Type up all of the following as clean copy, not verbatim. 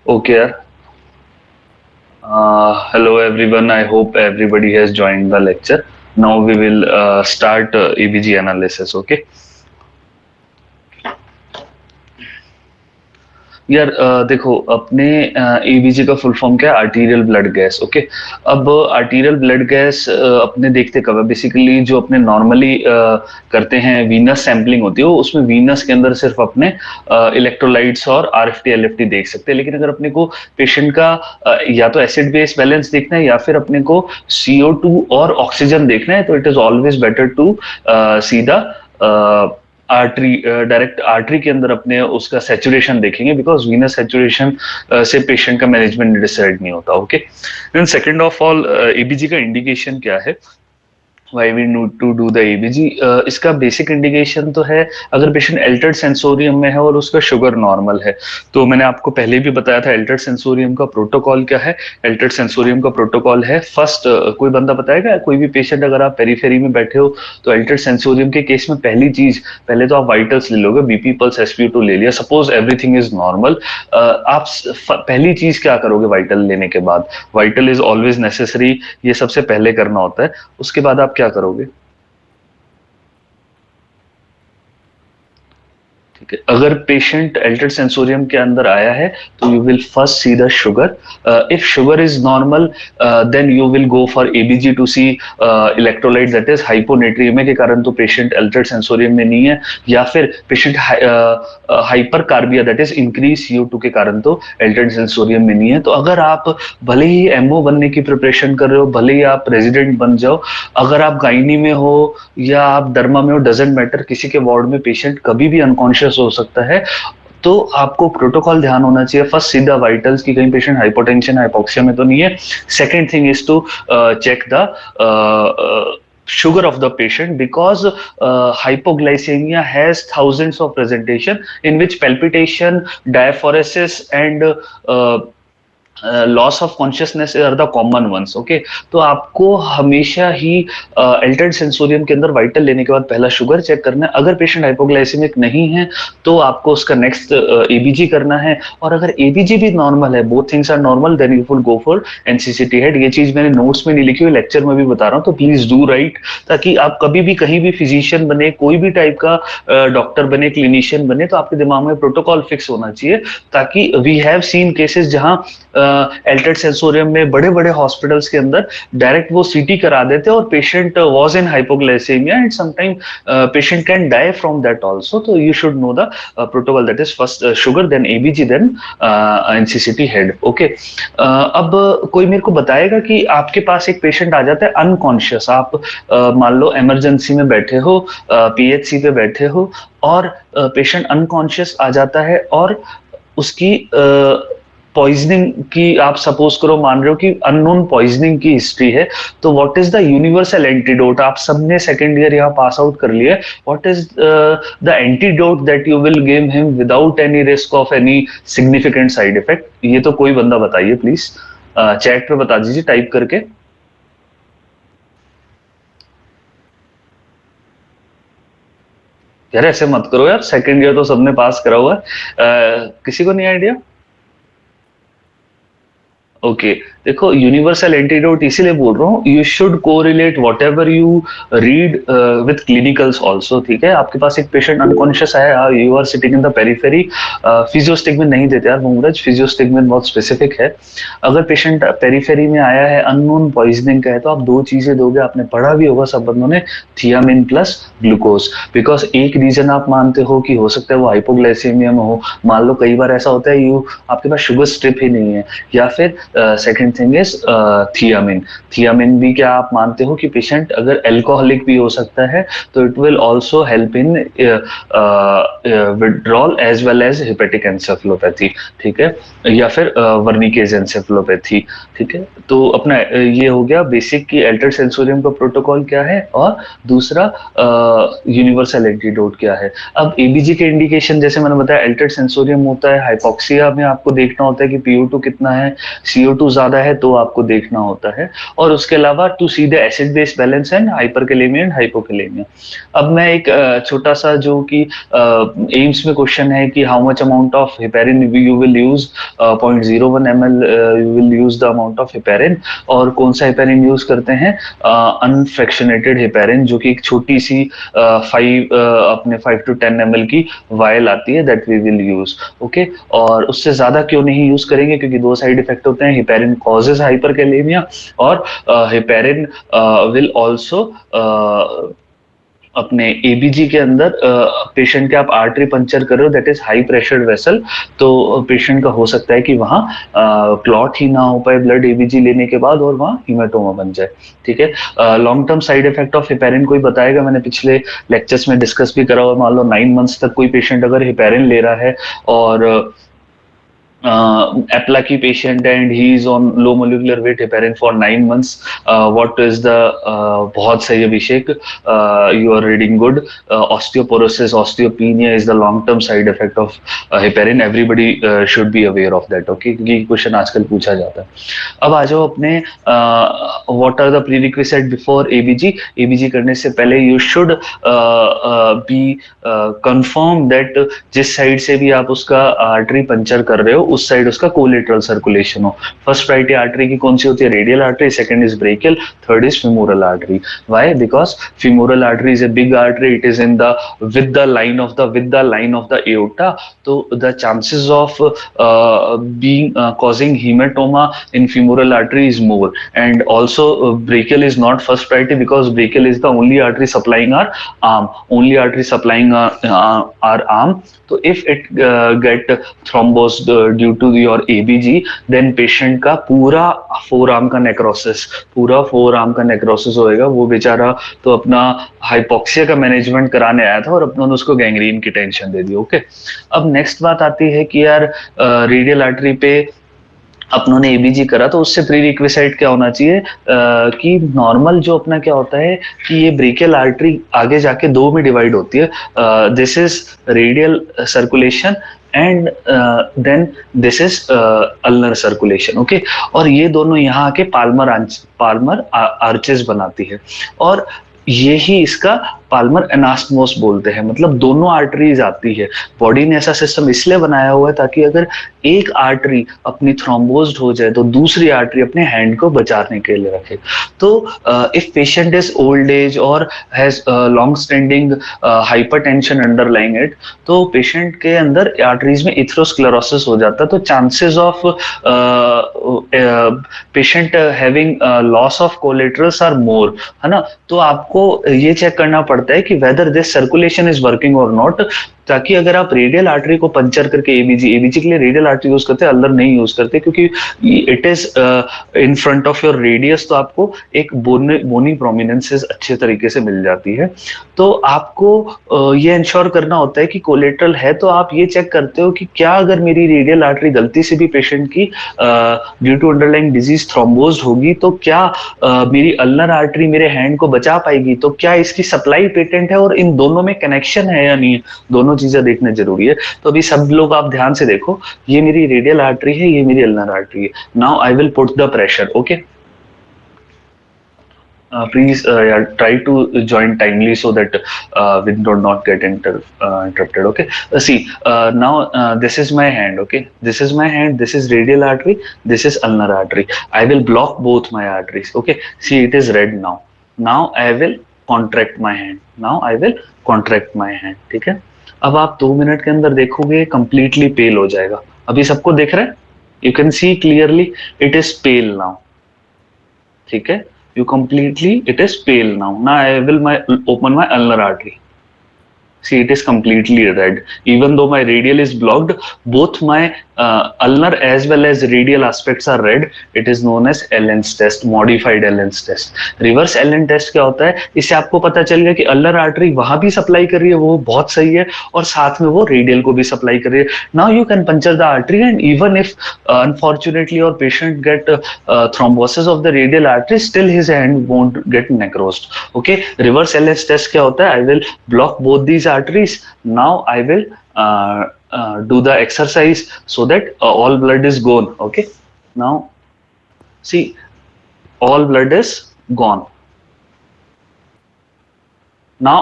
Okay. Hello everyone. I hope everybody has joined the lecture. Now we will start EBG analysis. Okay. यार देखो अपने ABG का full form क्या है? Arterial blood gas. Okay. अब arterial blood gas अपने देखते कब है? बेसिकली जो अपने नॉर्मली करते हैं वीनस सैंपलिंग होती है, उसमें वीनस के अंदर सिर्फ अपने इलेक्ट्रोलाइट्स और आरएफटी एलएफटी देख सकते हैं। लेकिन अगर अपने को पेशेंट का या तो एसिड बेस बैलेंस देखना है या फिर अपने को CO2 और ऑक्सीजन देखना है, तो it is always better to see the artery, direct artery के अंदर अपने उसका सैचुरेशन देखेंगे, बिकॉज वीनस सैचुरेशन से पेशेंट का मैनेजमेंट डिसाइड नहीं होता। Okay. Then second of all, ABG का इंडिकेशन क्या है? Why we need to do the ABG? इसका बेसिक इंडिकेशन तो है अगर पेशेंट एल्टर्ड सेंसोरियम में है और उसका शुगर नॉर्मल है। तो मैंने आपको पहले भी बताया था एल्टर्ड सेंसोरियम का प्रोटोकॉल क्या है। एल्टर्ड सेंसोरियम का प्रोटोकॉल है फर्स्ट, कोई बंदा बताएगा? कोई भी पेशेंट अगर आप पेरीफेरी में बैठे हो तो एल्टर्ड सेंसोरियम के केस में पहली चीज, पहले तो आप वाइटल्स ले लोगे, बीपी पल्स SpO2 ले लिया, सपोज एवरीथिंग इज नॉर्मल। आप पहली चीज क्या करोगे वाइटल लेने के बाद? वाइटल इज ऑलवेज नेसेसरी, ये सबसे पहले करना होता है। उसके बाद आप क्या करोगे? ठीक है। अगर पेशेंट एल्टर्ड सेंसोरियम के अंदर आया है तो you will first see the sugar. If sugar is normal, then you will go for ABG to see electrolyte, that is hyponatraemia के कारण तो पेशेंट एल्टर्ड सेंसोरियम में नहीं है, या फिर patient hypercarbia, that is increase CO2 के कारण तो एल्टर्ड सेंसोरियम में नहीं है। तो अगर आप भले ही एमओ बनने की प्रिपरेशन कर रहे हो, भले ही आप रेजिडेंट बन जाओ, अगर आप गाइनी में हो या आप डर्मा में हो, डजेंट मैटर, किसी के वार्ड में पेशेंट कभी भी अनकॉन्शियस हो सकता है। तो आपको प्रोटोकॉल ध्यान होना चाहिए, फर्स्ट सीधा वाइटल्स की कहीं पेशेंट हाइपोटेंशन हाइपोक्सिया में तो नहीं है। Second thing is to check the sugar of the patient, because hypoglycemia has thousands of presentation in which palpitation, diaphoresis and loss of consciousness are the common ones. Okay. तो आपको हमेशा ही altered sensorium के अंदर vital लेने के बाद पहला sugar check करना है। अगर पेशेंट हाइपोग्लाइसेमिक नहीं है तो आपको उसका नेक्स्ट एबीजी करना है, और अगर एबीजी भी नॉर्मल है, both things are normal, then you will go for NCCT head. ये चीज मैंने नोट्स में नहीं लिखी हुई, लेक्चर में भी बता रहा हूँ, तो प्लीज डू राइट, ताकि आप कभी भी कहीं भी फिजिशियन बने, कोई भी टाइप का डॉक्टर बने, क्लिनिशियन बने, तो आपके दिमाग में प्रोटोकॉल फिक्स होना चाहिए। ताकि वी हैव सीन केसेस जहां एल्टर्ड सेंसोरियम में बड़े बड़े हॉस्पिटल्स के अंदर डायरेक्ट वो सीटी करा देते हैं और patient was in hypoglycaemia, and sometime patient can die from that also. तो you should know the protocol, that is first sugar, then ABG, then NCCT head. Okay. अब कोई मेरे को बताएगा कि आपके पास एक पेशेंट आ जाता है अनकॉन्शियस, आप मान लो इमरजेंसी में बैठे हो, PHC पे बैठे हो, और पेशेंट अनकॉन्शियस आ जाता है और उसकी पॉइजनिंग की, आप सपोज करो मान रहे हो कि अननोन पॉइजनिंग की हिस्ट्री है, तो what is the universal antidote? आप सबने सेकेंड ईयर यहाँ पास आउट कर लिए, what is the antidote that you will give him without any risk of any significant side effect? ये तो कोई बंदा बताइए प्लीज, चैट पे बता दीजिए टाइप करके। यार ऐसे मत करो यार, सेकेंड ईयर तो सबने पास करा हुआ है। किसी को नहीं आइडिया? ओके। देखो यूनिवर्सल एंटीडोट इसीलिए बोल रहा हूँ, you should correlate what ever you read with clinicals also. ठीक है। आपके पास एक पेशेंट अनकॉन्शियस है, you are sitting in the periphery, physostigmine नहीं देते यार मुंगरज, फिजियोस्टिगमिन बहुत स्पेसिफिक है। अगर पेशेंट पेरीफेरी में आया है, अननोन पॉइजनिंग का है, तो आप दो चीजें दोगे, आपने पढ़ा भी होगा सब बंदों ने, थियामिन प्लस ग्लूकोज। बिकॉज एक रीजन आप मानते हो कि हो सकता है वो हाइपोग्लाइसेमिया में हो, मान लो कई बार ऐसा होता है यू आपके पास शुगर स्ट्रिप ही नहीं है, या फिर second thing is thiamine. Thiamine भी क्या आप मानते हो कि पेशेंट अगर एल्कोहलिक भी हो सकता है, तो it will also help in withdrawal as well as hepatic encephalopathy. ठीक है। या फिर वर्निकेज एंसेफेलोपैथी। ठीक है। तो अपना ये हो गया बेसिक की एल्टर्ड सेंसोरियम का प्रोटोकॉल क्या है, और दूसरा यूनिवर्सल एंटीडोट क्या है। अब एबीजी के इंडिकेशन जैसे मैंने बताया, एल्टर्ड सेंसोरियम होता है, हाइपोक्सिया में आपको देखना होता है कि PO2 कितना है, CO2 ज्यादा है तो आपको देखना होता है। और उसके अलावा to see the acid base balance and hyperkalaemia and hypokalaemia. अब मैं एक छोटा सा जो कि एम्स में क्वेश्चन है कि how much amount of heparin you will use, 0.01 ml you will use the amount of heparin. और कौन सा हेपेरिन यूज करते हैं? अनफ्रैक्शनेटेड हेपेरिन, जो कि एक छोटी सी 5 to 10 ml की वायल आती है, that we will use. Okay, और उससे ज्यादा क्यों नहीं यूज करेंगे? क्योंकि दो साइड इफेक्ट होते हैं, हेपेरिन कॉजेज हाइपरकैलेमिया और हेपेरिन विल ऑल्सो अपने एबीजी के अंदर पेशेंट के आप आर्टरी पंचर कर रहे हो, that is high pressure vessel, तो पेशेंट का हो सकता है कि वहाँ क्लॉट ही ना हो पाए ब्लड एबीजी लेने के बाद और वहाँ हीमेटोमा बन जाए। ठीक है, long term side effect of heparin कोई बताएगा? मैंने पिछले लेक्चर्स में डिस्कस भी करा हुआ। मान लो 9 मंथ्स तक कोई पेशेंट अगर हेपेरिन ले रहा है और Aplaki patient and he is on low molecular weight heparin for 9 months. What is the बहुत सही अभिषेक, you are reading good. Osteoporosis, osteopenia is the long term side effect of heparin. Everybody should be aware of that. Okay, क्योंकि question आजकल पूछा जाता है। अब आ जाओ अपने what are the prerequisite before ABG. ABG करने से पहले you should be confirm that जिस साइड से भी आप उसका आर्टरी पंचर कर रहे हो उस साइड उसका कोलेटरल सर्कुलेशन हो। फर्स्ट प्रायोरिटी आर्टरी की कौन सी होती है? Radial artery, second is brachial, third is femoral artery. Why? Because femoral artery is a big artery. It is in the with the line of the aorta. So the chances of being causing hematoma in femoral artery is more. And also brachial is not first priority because brachial is the only artery supplying our arm. Only artery supplying our arm. So if it get thrombosed due to your ABG, then patient का पूरा forearm का necrosis होएगा। वो बेचारा तो अपना hypoxia का management कराने आया था और अपनों ने उसको गैंग्रीन की टेंशन दे दी। ओके, अब नेक्स्ट बात आती है कि यार रेडियल आर्टरी पे अपनों ने एबीजी करा तो उससे प्री रिक्विसाइट क्या होना चाहिए कि नॉर्मल जो अपना क्या होता है कि ये ब्रेकियल आर्टरी आगे जाके दो में डिवाइड होती है। This is radial circulation and then this is ulnar circulation. Okay, और ये दोनों यहाँ आके पाल्मर आर्चेस बनाती है और यही इसका पाल्मर एनास्टमोस बोलते हैं। मतलब दोनों आर्टरीज आती है। बॉडी ने ऐसा सिस्टम इसलिए बनाया हुआ है ताकि अगर एक आर्टरी अपनी थ्रोम्बोज्ड हो जाए तो दूसरी आर्टरी अपने हैंड को बचाने के लिए रखे। तो if patient is old age और has long standing hypertension underlying it, तो पेशेंट के अंदर आर्टरीज में एथेरोस्क्लेरोसिस हो जाता है। तो chances of patient having loss of collaterals are more, है ना। तो आपको ये चेक करना पड़ता है कि whether this circulation is working और नॉट, ताकि अगर आप रेडियल आर्टरी को पंचर करके एबीजी के लिए रेडियल आर्टरी यूज करते हैं, अल्लर नहीं यूज करते क्योंकि it is in front of your radius, तो आपको एक बोनी प्रोमिनेंस अच्छे तरीके से मिल जाती है। तो आपको ये इंश्योर करना होता है कि कोलेटरल है, तो आप ये चेक करते हो कि क्या अगर मेरी रेडियल आर्टरी गलती से भी पेशेंट की ड्यू टू अंडरलाइंग डिजीज थ्रोम्बोज्ड होगी तो क्या मेरी अल्नर आर्टरी मेरे हैंड को बचा पाएगी, तो क्या इसकी सप्लाई पेटेंट है और इन दोनों में कनेक्शन है या नहीं, दोनों चीजें देखना जरूरी है। तो अभी सब लोग आप ध्यान से देखो, ये मेरी रेडियल आर्टरी है, ये मेरी अल्नर आर्टरी है। Now I will put the pressure. Okay, please try to join timely so that we do not get interrupted. Okay, see now this is my hand. Okay, this is my hand, this is radial artery, this is ulnar artery. I will block both my arteries. Okay, see it is red now. Now I will contract my hand. Now I will contract my hand. ठीक है, अब आप 2 minute के अंदर देखोगे completely पेल हो जाएगा। अभी सबको दिख रहा है? You can see clearly it is pail now. ठीक है, you completely it is pale now. Now I will open my ulnar artery. See, it is completely red. Even though my radial is blocked, both my ulnar as well as radial aspects are red. It is known as Allen's test, modified Allen's test. Reverse Allen test क्या होता है? इससे आपको पता चल गया कि ulnar artery वहां भी सप्लाई कर रही है, वो बहुत सही है, और साथ में वो रेडियल को भी सप्लाई कर रही है। Now you can puncture the artery and even if unfortunately your patient get thrombosis of the radial artery, still his hand won't get necrosed. Okay, reverse Allen's test क्या होता है? I will block both these arteries. Now I will do the exercise so that all blood is gone. Okay, now See, all blood is gone. Now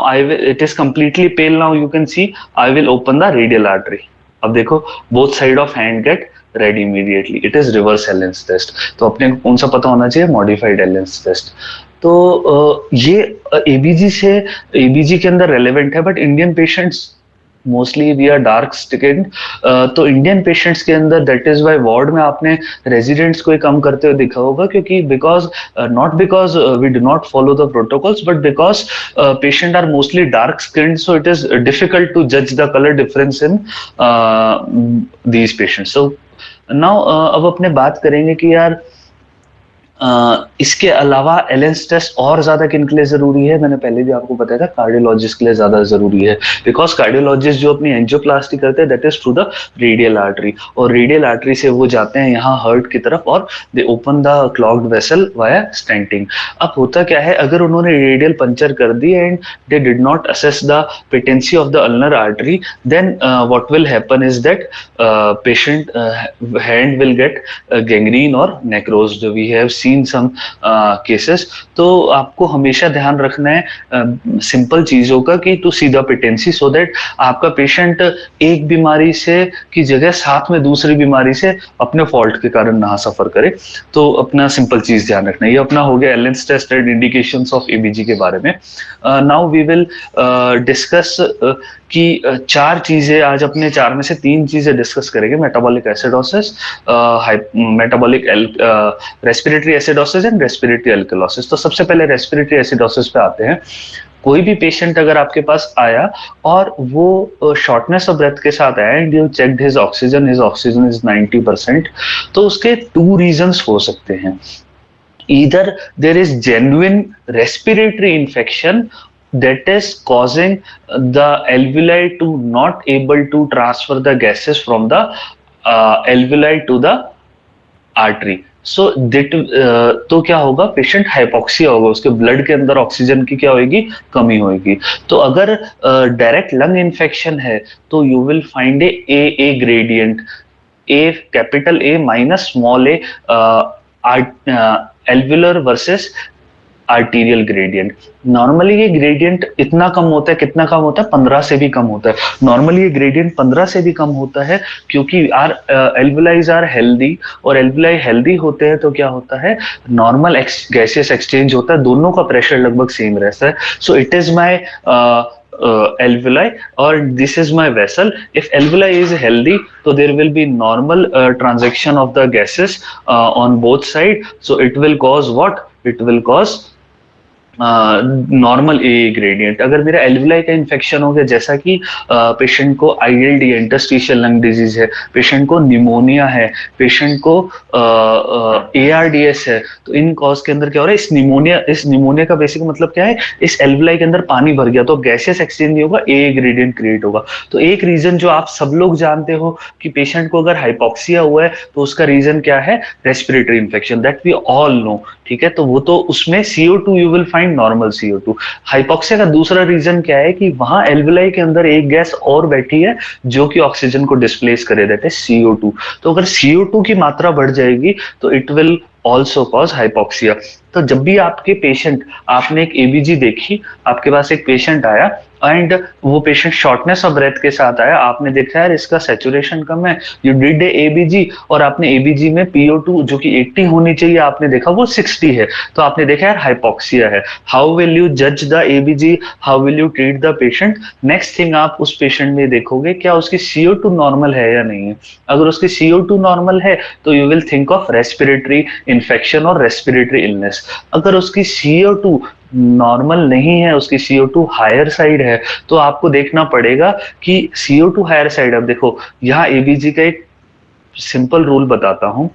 it is completely pale. Now you can see I will open the radial artery. अब देखो, both side of hand get red immediately. It is reverse Allen's test. तो अपने को कौन सा पता होना चाहिए? Modified Allen's test. तो ये एबीजी से एबीजी के अंदर रेलेवेंट है, but Indian patients mostly we are dark skin. तो इंडियन पेशेंट्स के अंदर दैट इज वाई वार्ड में आपने रेजिडेंट्स को कम करते हुए देखा होगा, क्योंकि because not because we do not follow the protocols, but because patient are mostly dark skin, so it is difficult to जज the colour difference in these patients. So now अब अपने बात करेंगे कि यार इसके अलावा एलेंस टेस्ट और ज्यादा किन के लिए जरूरी है? मैंने पहले भी आपको बताया था, कार्डियोलॉजिस्ट के लिए ज्यादा जरूरी है, बिकॉज कार्डियोलॉजिस्ट जो अपनी एंजियोप्लास्टी करते हैं that is through the radial artery, और रेडियल आर्टरी से वो जाते हैं यहाँ हार्ट की तरफ और they open the clogged vessel via stenting. अब होता क्या है, अगर उन्होंने रेडियल पंचर कर दी and they did not assess the patency of the ulnar artery, then what will happen is that patient hand will get gangrene और necrosed. We have seen some cases। तो आपको हमेशा ध्यान रखना है सिंपल चीजों का कि to see the patency, so that आपका पेशेंट एक बीमारी से की जगह साथ में दूसरी बीमारी से अपने फॉल्ट के कारण ना सफर करे। तो अपना सिंपल चीज ध्यान रखना। ये अपना हो गया Allen's test and indications of ABG के बारे में। नाउ वी विल डिस्कस कि चार चीजें, आज अपने चार में से तीन चीजें डिस्कस करेंगे: metabolic acidosis, metabolic respiratory acidosis and respiratory alkalosis. तो सबसे पहले रेस्पिरेटरी एसिडोसिस पे आते हैं। कोई भी पेशेंट अगर आपके पास आया और वो शॉर्टनेस ऑफ ब्रेथ के साथ आया and you checked his oxygen is 90%, तो उसके टू रीजंस हो सकते हैं। Either there is genuine respiratory infection that is causing the alveoli to not able to transfer the gases from the alveoli to the artery. So that तो क्या होगा, patient hypoxia होगा, उसके ब्लड के अंदर ऑक्सीजन की क्या होगी, कमी होगी। तो अगर डायरेक्ट लंग इन्फेक्शन है तो you will find A gradient, A capital A minus small A alveolar versus arterial gradient. Normally ये ग्रेडियंट इतना कम होता है, कितना कम होता है, 15 से भी कम होता है। नॉर्मली ये ग्रेडियंट 15 से भी कम होता है क्योंकि आर एल्वुलाइज आर हेल्दी, और एल्वुलाई हेल्दी होते हैं तो क्या होता है, नॉर्मल गैसियस एक्सचेंज होता है, दोनों का प्रेशर लगभग सेम रहता है। सो it is my alveoli or this is my vessel. If alveoli is healthy, so there will be normal transaction of the gases on both sides, so it will cause what, it will cause normal A gradient. अगर मेरा alveoli का infection हो गया, जैसा कि patient को ILD interstitial lung disease है, patient को निमोनिया है, पेशेंट को एआरडीएस है, तो इन कॉज के अंदर क्या हो रहा है, इस निमोनिया का बेसिक मतलब क्या है, इस एल्वुलाई के अंदर पानी भर गया तो गैसियस एक्सचेंज नहीं होगा, ए ग्रेडियंट क्रिएट होगा। तो एक रीजन जो आप सब लोग जानते हो कि पेशेंट को अगर हाइपोक्सिया हुआ है तो उसका रीजन क्या है, respiratory infection, that we all know, ठीक है। तो वो तो उसमें CO2 you will find normal CO2। Hypoxia का दूसरा रीजन क्या है कि वहां एल्वुलाई के अंदर एक गैस और बैठी है जो कि ऑक्सीजन को डिस्प्लेस करे, दैट इज CO2। तो अगर CO2 की मात्रा बढ़ जाएगी तो it will also cause hypoxia. तो जब भी आपके पेशेंट, आपने एक एबीजी देखी, आपके पास एक पेशेंट आया एंड वो पेशेंट शॉर्टनेस ऑफ ब्रेथ के साथ आया, आपने देखा यार इसका सैचुरेशन कम है, यू डिड एबीजी और आपने एबीजी में PO2 जो कि 80 होनी चाहिए, आपने देखा वो 60 है, तो आपने देखा यार हाइपोक्सिया है। हाउ विल यू जज the ABG, how will you treat the patient? Next thing आप उस पेशेंट में देखोगे क्या उसकी CO2 नॉर्मल है या नहीं है। अगर उसकी CO2 नॉर्मल है तो you will think of respiratory infection और रेस्पिरेटरी इलनेस। अगर उसकी CO2 नॉर्मल नहीं है, उसकी CO2 हायर साइड है, तो आपको देखना पड़ेगा कि CO2 हायर साइड। अब देखो यहाँ एबीजी का एक सिंपल रूल बताता हूं।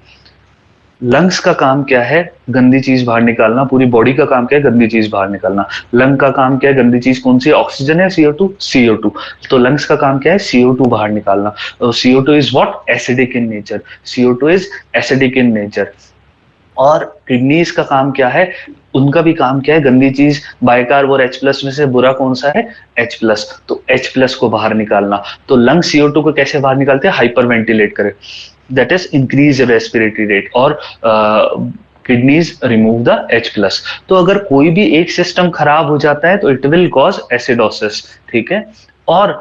लंग्स का काम क्या है, गंदी चीज बाहर निकालना। पूरी बॉडी का काम क्या है, गंदी चीज बाहर निकालना। लंग का काम क्या है, गंदी चीज कौन सी, ऑक्सीजन है, CO2, CO2। तो लंग्स का काम क्या है, CO2 बाहर निकालना। CO2 is what, acidic in nature, CO2 is acidic in nature. और किडनीज का काम क्या है, उनका भी काम क्या है, गंदी चीज बाइकार्ब और H+ में से बुरा कौन सा है, H+, तो H+ को बाहर निकालना। तो लंग CO2 को कैसे बाहर निकालते हैं, हाइपर वेंटिलेट करें, that is increase respiratory rate. और किडनीज रिमूव द H+। तो अगर कोई भी एक सिस्टम खराब हो जाता है तो इट विल कॉज एसिडोसिस, ठीक है। और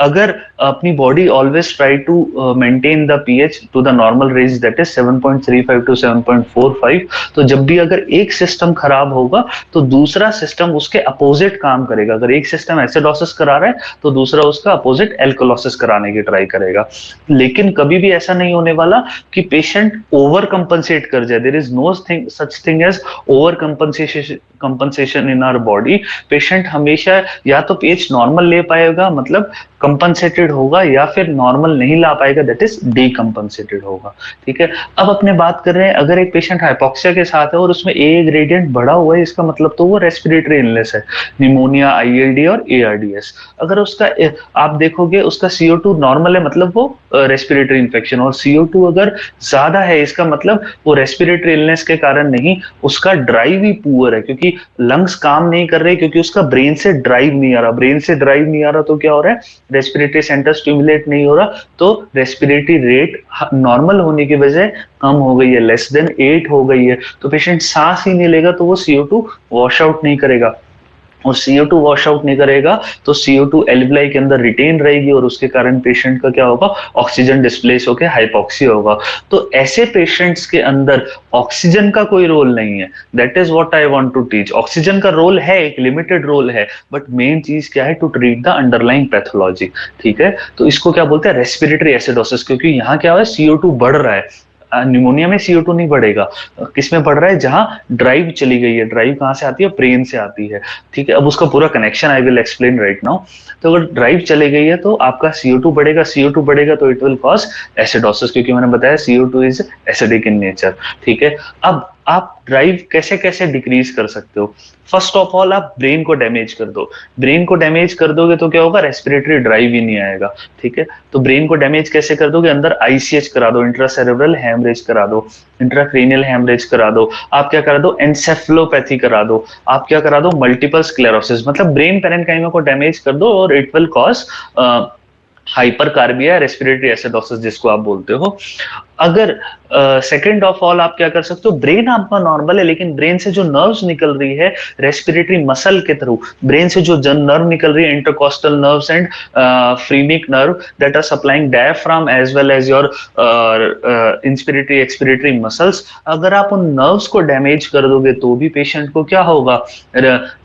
अगर अपनी body always try to maintain the pH to the normal range that is 7.35 to 7.45, तो जब भी अगर एक सिस्टम खराब होगा तो दूसरा सिस्टम उसके अपोजिट काम करेगा। अगर एक सिस्टम एसिडोसिस करा रहा है तो दूसरा उसका अपोजिट एल्कोलोसिस कराने की ट्राई करेगा। लेकिन कभी भी ऐसा नहीं होने वाला कि पेशेंट ओवर कंपनसेट कर जाए। There is no thing such thing as over compensation in our body. Patient हमेशा या तो पीएच नॉर्मल ले पाएगा, मतलब कंपनसेटेड होगा, या फिर नॉर्मल नहीं ला पाएगा, दैट इज डीकंपनसेटेड होगा, ठीक है। अब अपने बात कर रहे हैं, अगर एक पेशेंट हाइपोक्सिया के साथ है और उसमें ए ग्रेडियंट बढ़ा हुआ है, इसका मतलब तो वो रेस्पिरेटरी इलनेस है, निमोनिया, आईएलडी और एआरडीएस। अगर उसका आप देखोगे उसका CO2 नॉर्मल है, मतलब वो रेस्पिरेटरी इंफेक्शन, और CO2 अगर ज्यादा है इसका मतलब वो रेस्पिरेटरी इलनेस के कारण नहीं, उसका ड्राइव ही पुअर है, क्योंकि लंग्स काम नहीं कर रहे, क्योंकि उसका ब्रेन से ड्राइव नहीं आ रहा। ब्रेन से ड्राइव नहीं आ रहा तो क्या हो रहा है, रेस्पिरेटरी सेंटर स्टिमुलेट नहीं हो रहा, तो रेस्पिरेटरी रेट नॉर्मल होने की बजाय कम हो गई है, लेस देन 8 हो गई है, तो पेशेंट सांस ही नहीं लेगा, तो वो CO2 वॉश आउट नहीं करेगा, और CO2 वॉश आउट नहीं करेगा तो CO2 एल्विलाई के अंदर रिटेन रहेगी, और उसके कारण पेशेंट का क्या होगा, ऑक्सीजन डिस्प्लेस होकर हाइपोक्सिया होगा। तो ऐसे पेशेंट्स के अंदर ऑक्सीजन का कोई रोल नहीं है। That is what I want to teach. Oxygen का रोल है, एक लिमिटेड रोल है, बट मेन चीज क्या है, to treat the underlying pathology, ठीक है। तो इसको क्या बोलते हैं, रेस्पिरेटरी एसिडोसिस, क्योंकि यहाँ क्या है, CO2 बढ़ रहा है। निमोनिया में CO2 नहीं बढ़ेगा, किसमें बढ़ रहा है, जहां ड्राइव चली गई है। ड्राइव कहां से आती है, ब्रेन से आती है, ठीक है। अब उसका पूरा connection I will explain right now. तो अगर ड्राइव चली गई है तो आपका CO2 बढ़ेगा, CO2 बढ़ेगा तो इट विल कॉज एसिडोसिस, क्योंकि मैंने बताया CO2 is acidic in nature, ठीक है। अब आप ड्राइव कैसे कैसे डिक्रीज कर सकते हो। फर्स्ट ऑफ ऑल आप ब्रेन को डैमेज कर दो। ब्रेन को डैमेज कर दोगे तो क्या होगा, रेस्पिरेटरी ड्राइव ही नहीं आएगा, ठीक है। तो ब्रेन को डैमेज कैसे कर दोगे, अंदर ICH करा दो, इंट्रासेरेब्रल हैमरेज करा दो, इंट्राक्रेनियल हैमरेज करा दो, आप क्या करा दो, एंसेफेलोपैथी करा दो, आप क्या करा दो, मल्टीपल स्क्लेरोसिस, मतलब ब्रेन पेरेन्काइमा को डैमेज कर दो और it will cause hypercarbia, respiratory acidosis जिसको आप बोलते हो। अगर सेकंड ऑफ ऑल आप क्या कर सकते हो, ब्रेन आपका नॉर्मल है लेकिन ब्रेन से जो नर्व्स निकल रही है रेस्पिरेटरी मसल के थ्रू, ब्रेन से जो नर्व निकल रही है, intercostal nerves and phrenic nerve that are supplying diaphragm as well as your inspiratory expiratory muscles, अगर आप उन नर्व्स को डैमेज कर दोगे तो भी पेशेंट को क्या होगा,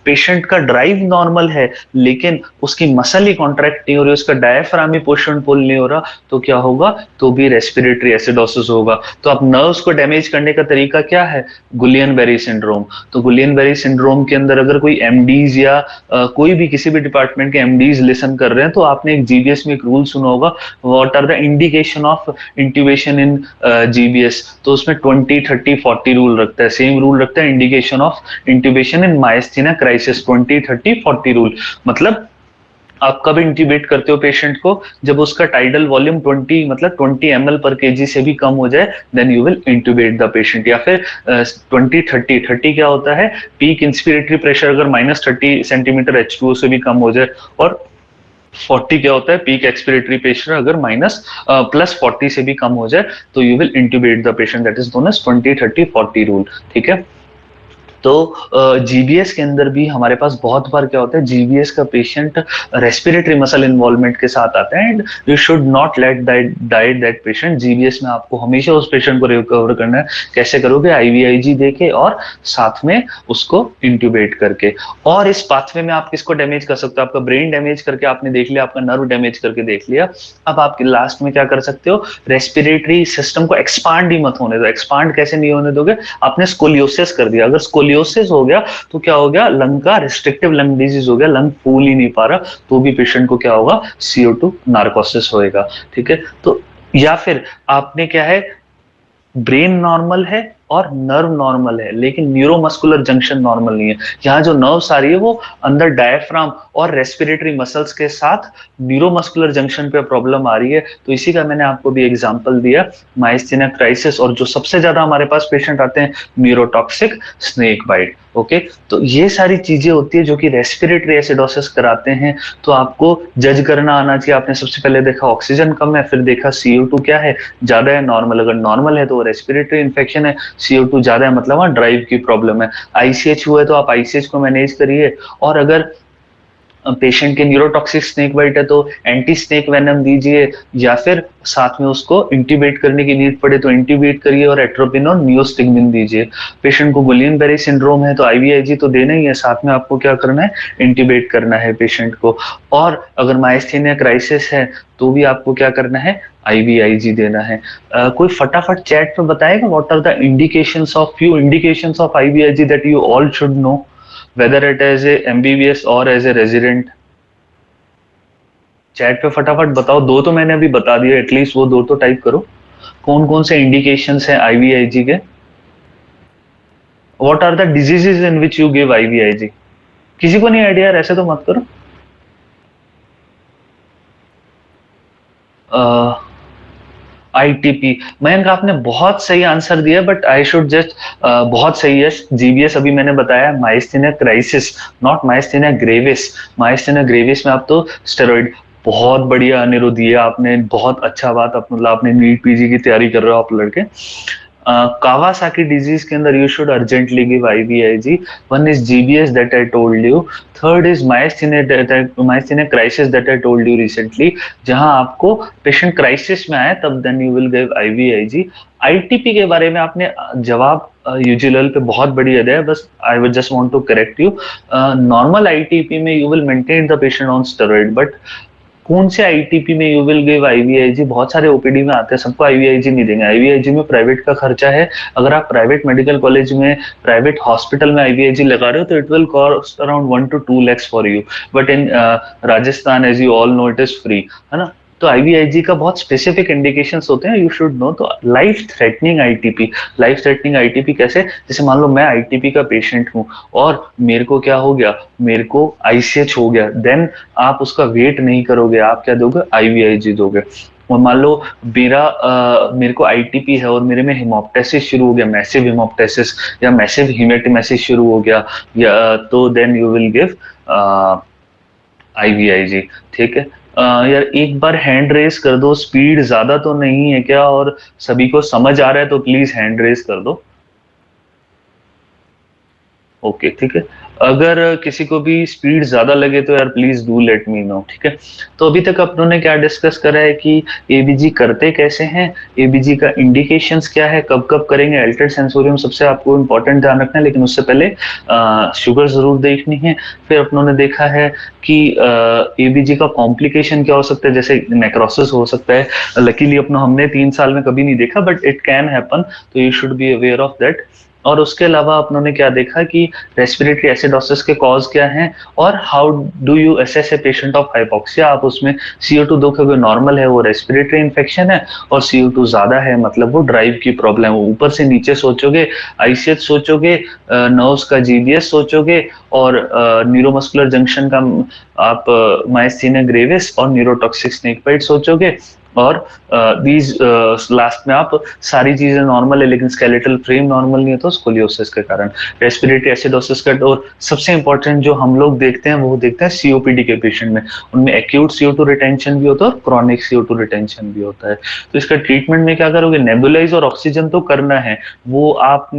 पेशेंट का ड्राइव नॉर्मल है लेकिन उसकी मसल ही कॉन्ट्रैक्ट नहीं हो रही, उसका डायफ्राम ही पुश एंड पुल नहीं हो रहा, तो क्या होगा, तो भी रेस्पिरेटरी एसिडोसिस होगा। तो आप नर्व्स को डैमेज करने का तरीका क्या है, गुलियन-बेरी सिंड्रोम। तो गुलियन-बेरी सिंड्रोम के अंदर अगर कोई एमडीज या कोई भी किसी भी डिपार्टमेंट के एमडीज लिसन कर रहे हैं तो आपने एक जीबीएस में एक रूल सुना होगा, what are the indication of intubation in GBS. तो उसमें 20-30-40 रूल रखता है, सेम रूल रखता है indication of intubation in myasthenia crisis, 20-30-40 rule. मतलब आप कब इंट्यूबेट करते हो पेशेंट को, जब उसका टाइडल वॉल्यूम 20 मतलब 20 ml पर केजी से भी कम हो जाए, then you will intubate the patient. या फिर 20-30 क्या होता है, पीक इंस्पिरेटरी प्रेशर अगर -30 सेंटीमीटर H2O से भी कम हो जाए, और 40 क्या होता है, पीक एक्सपिरेटरी प्रेशर अगर +40 से भी कम हो जाए, तो you will intubate the patient, that is known as 20-30-40 rule, ठीक है। तो जीबीएस के अंदर भी हमारे पास बहुत बार क्या होता है, जीबीएस का पेशेंट रेस्पिरेटरी मसल इन्वॉल्वमेंट के साथ आता है, and you should not let diet that patient. GBS में आपको हमेशा उस पेशेंट को रिकवर करना है। कैसे करोगे, आईवीआईजी देके और साथ में उसको इंट्यूबेट करके। और इस पाथवे में आप किसको डैमेज कर सकते हो, आपका ब्रेन डैमेज करके आपने देख लिया, आपका नर्व डैमेज करके देख लिया। अब आप लास्ट में क्या कर सकते हो, रेस्पिरेटरी सिस्टम को एक्सपांड ही मत होने दो। एक्सपांड कैसे नहीं होने दोगे, आपने स्कोलियोसिस कर दिया, अगर स्कोलियोसिस हो गया तो क्या हो गया, लंग का रिस्ट्रिक्टिव लंग डिजीज हो गया, लंग फूल ही नहीं पा रहा, तो भी पेशेंट को क्या होगा, CO2 नार्कोसिस होएगा, ठीक है। तो या फिर आपने क्या है, ब्रेन नॉर्मल है और नर्व नॉर्मल है लेकिन न्यूरोमस्कुलर जंक्शन नॉर्मल नहीं है। यहाँ जो नर्व्स आ रही है वो अंदर डायफ्राम और रेस्पिरेटरी मसल्स के साथ न्यूरोमस्कुलर जंक्शन पे प्रॉब्लम आ रही है। तो इसी का मैंने आपको भी एग्जांपल दिया, मायस्थीनिया क्राइसिस, और जो सबसे ज्यादा हमारे पास पेशेंट आते हैं न्यूरोटॉक्सिक स्नेक बाइट। ओके। तो ये सारी चीजें होती है जो कि रेस्पिरेटरी एसिडोसिस कराते हैं। तो आपको जज करना आना चाहिए। आपने सबसे पहले देखा ऑक्सीजन कम है, फिर देखा CO2 क्या है, ज्यादा है नॉर्मल, अगर नॉर्मल है तो रेस्पिरेटरी इन्फेक्शन है, CO2 ज्यादा है मतलब वहाँ ड्राइव की प्रॉब्लम है, ICH हुआ है तो आप ICH को मैनेज करिए। और अगर पेशेंट के न्यूरोटॉक्सिक स्नेक बाइट है तो एंटी स्नेक वेनम दीजिए, या फिर साथ में उसको इंट्यूबेट करने की नीड पड़े तो इंट्यूबेट करिए और एट्रोपिन और नियोस्टिग्मिन दीजिए। पेशेंट को गुलियन बेरी सिंड्रोम है तो IVIG तो देना ही है, साथ में आपको क्या करना है, इंट्यूबेट करना है पेशेंट को। और अगर माइस्थेनिया क्राइसिस है तो भी आपको क्या करना है, IVIG देना है। कोई फटाफट चैट पे बताएगा what are the indications of few indications of IVIG that you all should know, whether it as a MBBS और एज ए रेजिडेंट। चैट पे फटाफट बताओ, दो तो मैंने अभी बता दिया, एटलीस्ट वो दो तो टाइप करो। कौन कौन से इंडिकेशंस हैं IVIG के? What are the diseases in which you give IVIG? किसी को नहीं आइडिया यार, ऐसे तो मत करो। ITP, मयंक आपने बहुत सही आंसर दिया, बट आई शुड जस्ट, बहुत सही है। GBS अभी मैंने बताया, myasthenia crisis, not myasthenia gravis. Myasthenia gravis में आप तो स्टेरॉइड। बहुत बढ़िया अनिरुद्ध, ये आपने बहुत अच्छा बात, मतलब आपने नीट PG की तैयारी कर रहे हो आप लड़के। कावासाकी डिजीज के अंदर you should urgently give IVIG। One is GBS that I told you, third is myasthenia crisis that I told you recently, जहां आपको पेशेंट क्राइसिस में आए तब then you will give IVIG। ITP के बारे में आपने जवाब यूजीएल पे बहुत बढ़िया दिया है, बस I would just want to correct you. Normal ITP में you will maintain the patient on steroid, but कौन से ITP में यू विल गिव IVIG? बहुत सारे OPD में आते हैं, सबको IVIG नहीं देंगे। IVIG में प्राइवेट का खर्चा है। अगर आप प्राइवेट मेडिकल कॉलेज में, प्राइवेट हॉस्पिटल में IVIG लगा रहे हो तो it will cost around 1 to 2 lakhs for you, but in Rajasthan as you all know it is free, है ना। तो IVIG का बहुत स्पेसिफिक इंडिकेशंस होते हैं, यू शुड नो। तो life threatening ITP, life threatening ITP कैसे? जैसे मान लो मैं ITP का पेशेंट हूँ और मेरे को क्या हो गया, मेरे को ICH हो गया, देन आप उसका वेट नहीं करोगे, आप क्या दोगे, IVIG दोगे। और मान लो मेरे को ITP है और मेरे में हिमोप्टेसिस शुरू हो गया, मैसिव हिमोप्टेसिस या मैसिव हिमेटेमेसिस शुरू हो गया, या तो then you will give IVIG। ठीक है। यार एक बार हैंड रेस कर दो, स्पीड ज्यादा तो नहीं है क्या, और सभी को समझ आ रहा है तो प्लीज हैंड रेस कर दो। ओके ठीक है। अगर किसी को भी स्पीड ज्यादा लगे तो यार please do let me know, ठीक है। तो अभी तक अपनों ने क्या डिस्कस करा है कि ABG करते कैसे हैं, ABG का इंडिकेशंस क्या है, कब कब करेंगे, अल्टर्ड सेंसोरियम सबसे आपको इंपॉर्टेंट ध्यान रखना है, लेकिन उससे पहले शुगर जरूर देखनी है। फिर अपनों ने देखा है कि ABG का कॉम्प्लिकेशन क्या हो सकता है, जैसे नेक्रोसिस हो सकता है। लकीली अपना हमने 3 साल में कभी नहीं देखा, बट इट कैन हैपन, तो you should be aware of that. और उसके अलावा अपनों ने क्या देखा कि रेस्पिरेटरी एसिडोसिस के कॉज क्या हैं, और how do you assess a patient of hypoxia. आप उसमें CO2 देखोगे नॉर्मल है वो रेस्पिरेटरी इन्फेक्शन है, और CO2 ज्यादा है मतलब वो ड्राइव की प्रॉब्लम है। ऊपर से नीचे सोचोगे, ICH सोचोगे, नर्व्स का GBS सोचोगे, और न्यूरोमस्कुलर जंक्शन का आप मायस्थीनिया ग्रेविस और न्यूरोटॉक्सिक स्नेक बाइट सोचोगे, और दीज लास्ट में आप सारी चीजें नॉर्मल है लेकिन स्केलेटल फ्रेम नॉर्मल नहीं है तो स्कोलियोसिस के कारण रेस्पिरेटरी एसिडोसिस का। और सबसे इंपॉर्टेंट जो हम लोग देखते हैं वो देखते हैं COPD के पेशेंट में, उनमें एक्यूट CO2 रिटेंशन भी होता है और क्रॉनिक CO2 रिटेंशन भी होता है। तो इसका ट्रीटमेंट में क्या करोगे, नेबुलाइज और ऑक्सीजन तो करना है, वो आप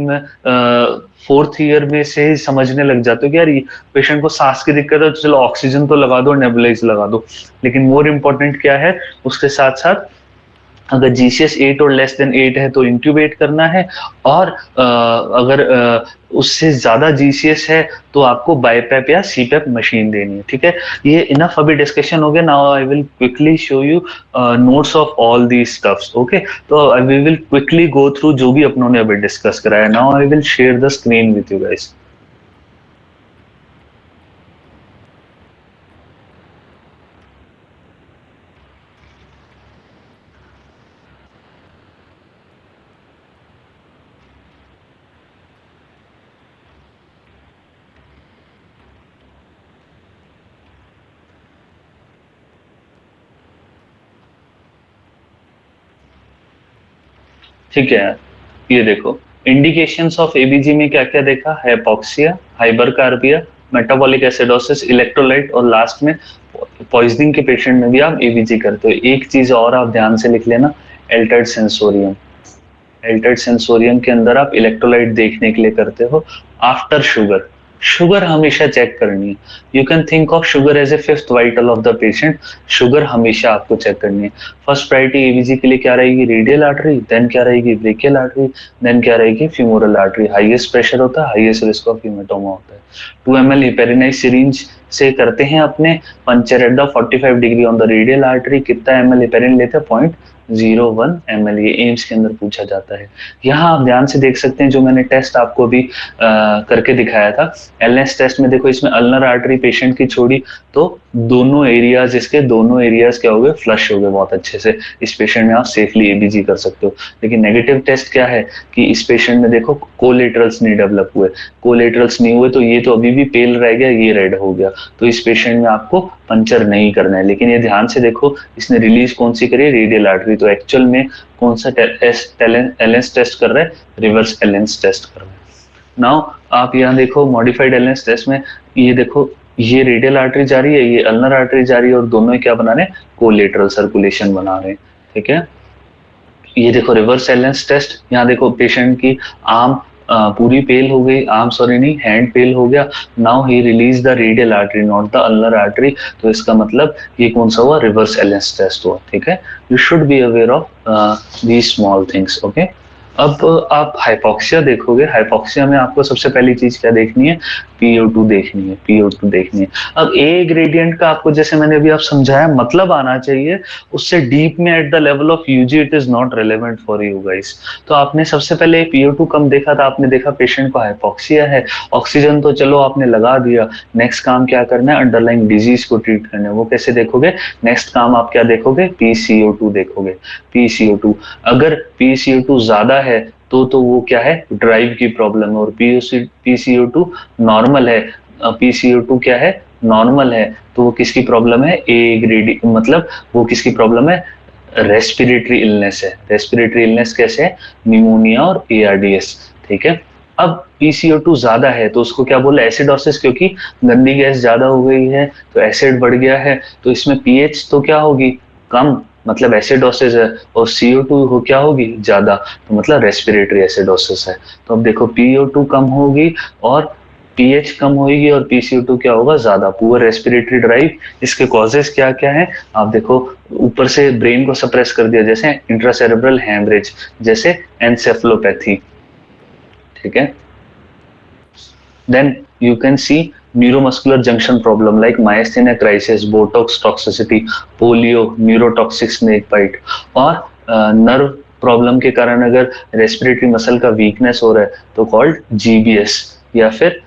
4th ईयर में से ही समझने लग जाते हो कि यार पेशेंट को सांस की दिक्कत है तो चलो ऑक्सीजन तो लगा दो, नेबुलाइज लगा दो। लेकिन मोर इम्पोर्टेंट क्या है, उसके साथ साथ अगर GCS 8 और लेस देन 8 है तो इंट्यूबेट करना है, और अगर उससे ज्यादा GCS है तो आपको बाईपैप या CPAP मशीन देनी है, ठीक है। ये इनफ अभी डिस्कशन हो गया। Now I will quickly show you notes of all the stuffs, okay. तो we will quickly go through जो भी अपनों ने अभी डिस्कस कराया। Now I will share the screen with you guys. ठीक है, ये देखो इंडिकेशंस ऑफ ABG में क्या क्या देखा, हाइपोक्सिया, हाइपरकार्बिया, मेटाबॉलिक एसिडोसिस, इलेक्ट्रोलाइट, और लास्ट में पॉइजनिंग के पेशेंट में भी आप एबीजी करते हो। एक चीज और आप ध्यान से लिख लेना, एल्टर्ड सेंसोरियम। एल्टर्ड सेंसोरियम के अंदर आप इलेक्ट्रोलाइट देखने के लिए करते हो आफ्टर शुगर। शुगर हमेशा चेक करनी है। You can think of sugar as a fifth vital of the patient. Sugar हमेशा आपको चेक करनी है। फर्स्ट प्रायोरिटी एबीजी के लिए क्या रहेगी? रेडियल आर्टरी, देन क्या रहेगी? ब्रेकियल आर्टरी, देन क्या रहेगी? फ्यूमोरल आर्टरी। हाईएस्ट प्रेशर होता है, हाईएस्ट रिस्क ऑफ हीमेटोमा होता है। 2 ml हेपेरिनाइज सिरिंज से करते हैं अपने puncture at the 45 degree on the radial artery. कितना ml हेपेरिन लेते हैं? 0.01 ml। ये एम्स के अंदर पूछा जाता है। यहाँ आप ध्यान से देख सकते हैं, जो मैंने टेस्ट आपको भी करके दिखाया था, एलएस टेस्ट में देखो, इसमें अल्नर आर्टरी पेशेंट की छोड़ी तो दोनों एरियाज, इसके दोनों एरियाज क्या हो गए? फ्लश हो गए बहुत अच्छे से। इस पेशेंट में आप सेफली एबीजी कर सकते हो। लेकिन नेगेटिव टेस्ट क्या है कि इस पेशेंट में देखो कोलेटरल्स नहीं डेवलप हुए। कोलेटरल्स नहीं हुए तो ये तो अभी भी पेल रह गया, ये रेड हो गया। तो इस पेशेंट में आपको पंचर नहीं करना है। लेकिन ये ध्यान से देखो, इसने रिलीज कौन सी करी? Radial artery. तो एक्चुअल में कौन सा एलेंस टेस्ट कर रहा है? रिवर्स एलेंस टेस्ट कर रहा है। नाउ आप यहाँ देखो, मॉडिफाइड एलेंस टेस्ट में ये देखो, ये रेडियल आर्टरी जा रही है, ये अल्नर आर्टरी जा रही है, और दोनों ही क्या बना रहे हैं? कोलेटरल सर्कुलेशन बना रहे हैं। ठीक है, ये देखो रिवर्स एलेंस टेस्ट। यहाँ देखो पेशेंट की आर्म पूरी पेल हो गई, आर्म सॉरी नहीं, हैंड पेल हो गया। Now he release the radial artery, not the ulnar artery. तो इसका मतलब ये कौन सा हुआ? रिवर्स एलेंस टेस्ट हुआ। ठीक है, you should be aware of these small things. Okay, अब आप हाइपोक्सिया देखोगे। हाइपोक्सिया में आपको सबसे पहली चीज क्या देखनी है? PO2 देखनी है। PO2 देखनी है। अब ए ग्रेडियंट का आपको, जैसे मैंने अभी आप समझाया, मतलब आना चाहिए। उससे डीप में at the level of UG it is not relevant for you guys. तो आपने सबसे पहले PO2 कम देखा था, आपने देखा पेशेंट को हाइपोक्सिया है। ऑक्सीजन तो चलो आपने लगा दिया, नेक्स्ट काम क्या करना है? अंडरलाइंग डिजीज को ट्रीट करना है। वो कैसे देखोगे? नेक्स्ट काम आप क्या देखोगे? PCO2 देखोगे। PCO2, अगर PCO2 ज्यादा है तो वो क्या है? ड्राइव की प्रॉब्लम है। और PCO2 नॉर्मल है, PCO2 क्या है? नॉर्मल है, तो वो किसकी प्रॉब्लम है? ए ग्रेड, मतलब वो किसकी प्रॉब्लम है? रेस्पिरेटरी इलनेस है। रेस्पिरेटरी इलनेस कैसे है? निमोनिया और ARDS। ठीक है, अब PCO2 ज्यादा है तो उसको क्या बोले? एसिडोसिस, क्योंकि गंदी गैस ज्यादा हो गई है तो एसिड बढ़ गया है। तो इसमें पीएच तो क्या होगी? कम, मतलब एसिडोसिस है। और CO2 हो क्या होगी? ज्यादा, तो मतलब रेस्पिरेटरी एसिडोसिस है। तो अब देखो, PO2 कम होगी और पीएच कम होगी, और PCO2 क्या होगा? ज्यादा। Poor respiratory drive. इसके कॉजेस क्या क्या है? आप देखो, ऊपर से ब्रेन को सप्रेस कर दिया, जैसे इंट्रासेरेब्रल हैमरेज, जैसे एनसेफलोपैथी। ठीक है, then you can see neuromuscular junction problem like myasthenia crisis, botox toxicity, polio, neurotoxic snake bite. और नर्व प्रॉब्लम के कारण अगर रेस्पिरेटरी मसल का वीकनेस हो रहा है तो कॉल्ड GBS। या फिर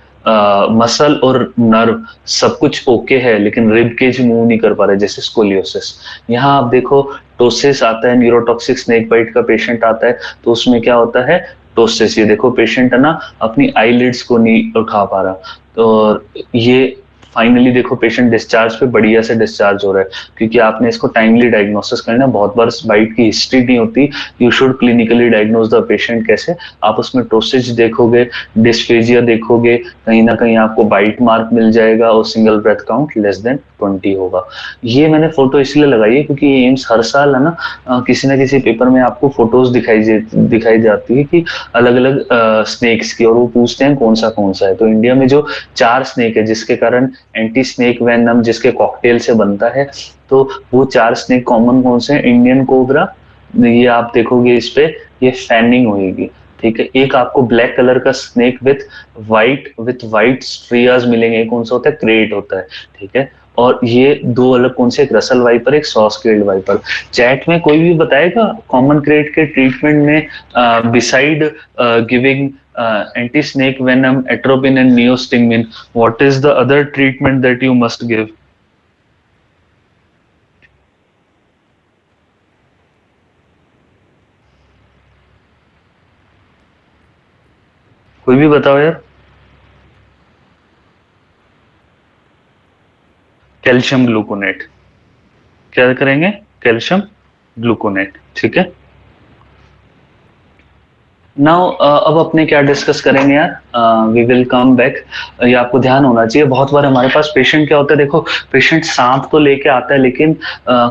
मसल और नर्व सब कुछ ओके है लेकिन रिब केज मूव नहीं कर पा रहे, जैसे स्कोलियोसिस। यहाँ आप देखो, टोसिस आता है, न्यूरोटॉक्सिक स्नेक बाइट का पेशेंट आता है, तो उसमें क्या होता है? टोसिस। ये देखो पेशेंट है ना, अपनी आईलिड्स को नहीं उठा पा रहा। तो ये फाइनली देखो, पेशेंट डिस्चार्ज पे बढ़िया से डिस्चार्ज हो रहा है, क्योंकि आपने इसको टाइमली डायग्नोसिस करना है। बहुत बार बाइट की हिस्ट्री नहीं होती। You should clinically diagnose the patient. कैसे? आप उसमें टोसिस देखोगे, डिस्फेजिया देखोगे, कहीं ना कहीं आपको बाइट मार्क मिल जाएगा, और single breath count less than 20 होगा। ये मैंने फोटो इसलिए लगाई है क्योंकि एम्स हर साल है ना, किसी ना किसी पेपर में आपको फोटोज दिखाई जाती है कि अलग अलग स्नेक्स की, और वो पूछते हैं कौन सा है। तो इंडिया में जो 4 स्नेक है जिसके कारण एंटी स्नेक वेनम जिसके कॉकटेल से बनता है, तो वो 4 स्नेक कॉमन कौन से हैं? इंडियन कोबरा, ये आप देखोगे इस पे, ये फैनिंग होगी। ठीक है, एक आपको ब्लैक कलर का स्नेक विथ वाइट स्ट्रियाज मिलेंगे, कौन सा होता है? क्रेट होता है। ठीक है, और ये दो अलग कौन से? एक रसल वाइपर, एक सॉ स्केल्ड वाइपर। चैट में कोई भी बताएगा कॉमन क्रेट के ट्रीटमेंट में, beside giving anti snake venom, atropine and neostigmine, what is the other treatment that you must give? कोई भी बताओ यार। Calcium gluconate. क्या करेंगे? Calcium gluconate. ठीक है, नाउ अब अपने क्या डिस्कस करेंगे यार, वी विल कम बैक। ये आपको ध्यान होना चाहिए, बहुत बार हमारे पास पेशेंट क्या होता है, देखो पेशेंट सांप तो लेके आता है लेकिन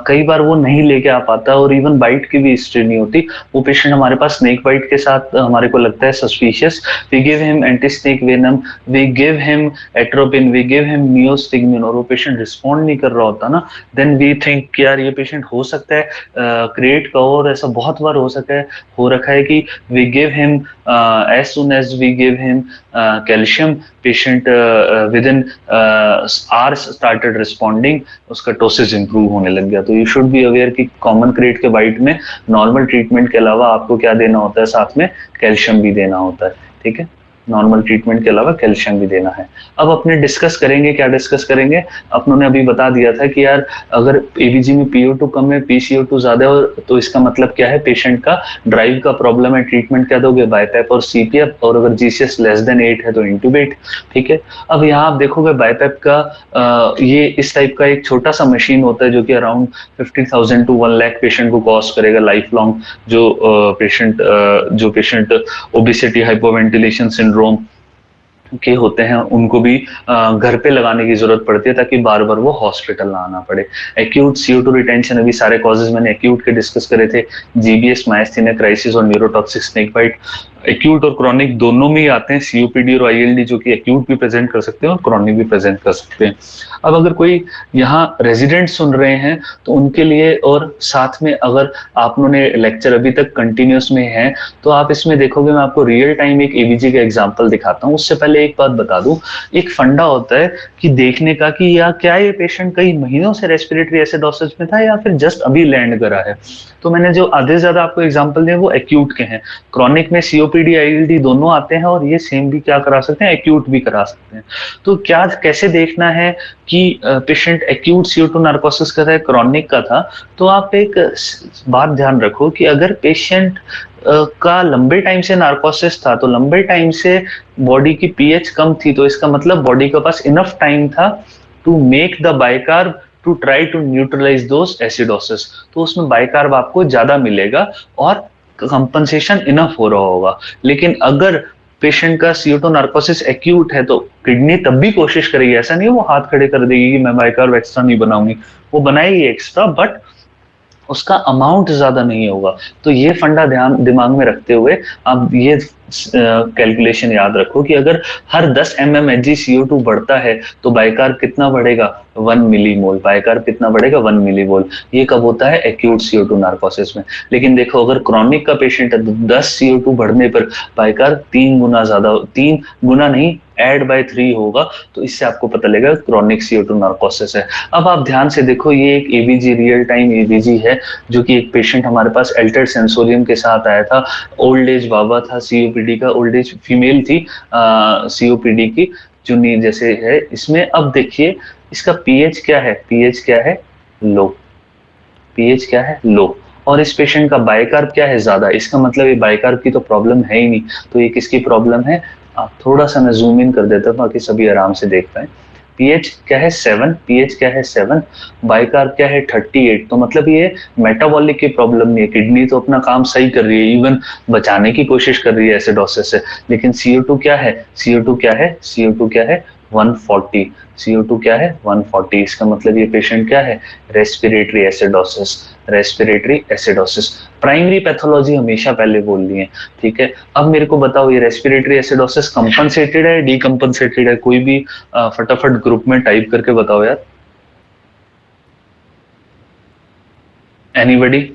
कई बार वो नहीं लेके आ पाता और इवन बाइट की भी हिस्ट्री नहीं होती। वो पेशेंट हमारे पास स्नेक बाइट के साथ हमारे को लगता है suspicious, we give him anti snake venom, we give him atropine, we give him neostigmine, और वो पेशेंट रिस्पॉन्ड नहीं कर रहा होता ना, देन वी थिंक कि यार ये पेशेंट हो सकता है क्रिएट का, और ऐसा बहुत बार हो सका है, हो रखा है कि we give him as soon as we give him calcium, patient within hours started responding, उसका टोसिस इंप्रूव होने लग गया। तो यू शुड बी अवेयर कि कॉमन क्रेट के बाइट में नॉर्मल ट्रीटमेंट के अलावा आपको क्या देना होता है, साथ में कैल्शियम भी देना होता है, ठीक है। नॉर्मल ट्रीटमेंट के अलावा कैल्शियम भी देना है। अब अपने डिस्कस करेंगे, क्या डिस्कस करेंगे, अपनों अभी बता दिया था कि यार अगर एबीजी में PO2 कम है, PCO2 ज्यादा है, तो इसका मतलब क्या है, पेशेंट का ड्राइव का प्रॉब्लम है, ट्रीटमेंट क्या दोगे, बाईपैप और CPAP, और अगर GCS लेस देन 8 है तो इंटूबेट, ठीक है। अब यहाँ आप देखोगे बाईपैप का ये इस टाइप का एक छोटा सा मशीन होता है जो कि अराउंड 50,000 to 1 लाख पेशेंट को कॉस्ट करेगा लाइफ लॉन्ग। जो पेशेंट ओबिसिटी हाइपोवेंटिलेशन सिंड्रोम के होते हैं उनको भी घर पे लगाने की जरूरत पड़ती है ताकि बार बार वो हॉस्पिटल ना आना पड़े। एक्यूट CO2 रिटेंशन, अभी सारे कॉजेज मैंने एक्यूट के डिस्कस करे थे, GBS, मायस्थीनिया क्राइसिस और न्यूरोटॉक्सिक स्नेक बाइट। एक्यूट और क्रॉनिक दोनों में ही आते हैं, COPD और ILD जो कि एक्यूट भी प्रेजेंट कर सकते हैं और क्रॉनिक भी प्रेजेंट कर सकते हैं। अब अगर कोई यहाँ रेजिडेंट सुन रहे हैं तो उनके लिए, और साथ में अगर आप लोगों ने लेक्चर अभी तक कंटिन्यूस में है तो आप इसमें देखोगे, मैं आपको रियल टाइम एक एबीजी का एग्जांपल दिखाता हूँ। उससे पहले एक बात बता दूं, एक फंडा होता है कि देखने का कि या क्या ये पेशेंट कई महीनों से रेस्पिरेटरी एसिडोसिस में था या फिर जस्ट अभी लैंड करा है। तो मैंने जो आधे से ज्यादा आपको एग्जांपल दिए वो एक्यूट के हैं। क्रॉनिक में COPD ILD दोनों आते हैं और ये सेम भी क्या करा सकते हैं, एक्यूट भी करा सकते हैं। तो क्या कैसे देखना है कि पेशेंट एक्यूट CO2 नार्कोसिस का था, क्रॉनिक का था, तो आप एक बात ध्यान रखो कि अगर पेशेंट का लंबे टाइम से नार्कोसिस था, तो लंबे टाइम से बॉडी की पीएच कम थी, तो इसका मतलब बॉडी के पास इनफ टाइम था to make the bicarb to try to neutralise those acidosis. तो उसमें बाइकार्ब आपको ज्यादा मिलेगा और कंपनसेशन इनफ हो रहा होगा। लेकिन अगर पेशेंट का CO2 नार्कोसिस एक्यूट है तो किडनी तब भी कोशिश करेगी, ऐसा नहीं है वो हाथ खड़े कर देगी कि मैं बाइकार्ब एक्स्ट्रा नहीं बनाऊंगी, वो बनाएगी एक्स्ट्रा, बट उसका अमाउंट ज्यादा नहीं होगा। तो ये फंडा ध्यान दिमाग में रखते हुए आप ये कैलकुलेशन याद रखो कि अगर हर 10 mmHg CO2 बढ़ता है तो बाइकार्ब कितना बढ़ेगा, 1 मिलीमोल। बाइकार्ब कितना बढ़ेगा, 1 मिलीमोल। ये कब होता है, एक्यूट CO2 नार्कोसिस में। लेकिन देखो अगर क्रॉनिक का पेशेंट है तो 10 CO2 बढ़ने पर बाइकार्ब 3 गुना ज्यादा, 3 गुना नहीं, एड बाय 3 होगा। तो इससे आपको पता लगेगा क्रॉनिक CO2 नार्कोसिस है। अब आप ध्यान से देखो, ये एक एबीजी रियल टाइम एबीजी है जो कि एक पेशेंट हमारे पास अल्टर्ड सेंसोरियम के साथ आया था। ओल्ड एज बाबा था, COPD का, ओल्ड एज फीमेल थी COPD की, चुन्नी जैसे है इसमें। अब देखिए इसका पीएच क्या है, पीएच क्या है, लो। पीएच क्या है, लो। और इस पेशेंट का बाइकार्ब क्या है, ज्यादा। इसका मतलब ये बाइकार्ब की तो प्रॉब्लम है ही नहीं, तो ये किसकी प्रॉब्लम है। आप थोड़ा सा मैं जूम इन कर देता हूँ ताकि सभी आराम से देख पाए। पीएच क्या है, 7। पीएच क्या है, 7। बाइकार्ब क्या है, 38। तो मतलब ये मेटाबॉलिक की प्रॉब्लम नहीं है, किडनी तो अपना काम सही कर रही है, इवन बचाने की कोशिश कर रही है एसिडोसिस से। लेकिन CO2 क्या है, CO2 क्या है, CO2 क्या है, 140। CO2 क्या है, 140। इसका मतलब ये पेशेंट क्या है, respiratory acidosis. Respiratory acidosis primary pathology हमेशा पहले बोल ली है, ठीक है। अब मेरे को बताओ ये रेस्पिरेटरी एसिडोसिस कंपनसेटेड है, डीकंपनसेटेड है, कोई भी फटाफट ग्रुप में टाइप करके बताओ यार, एनीबडी।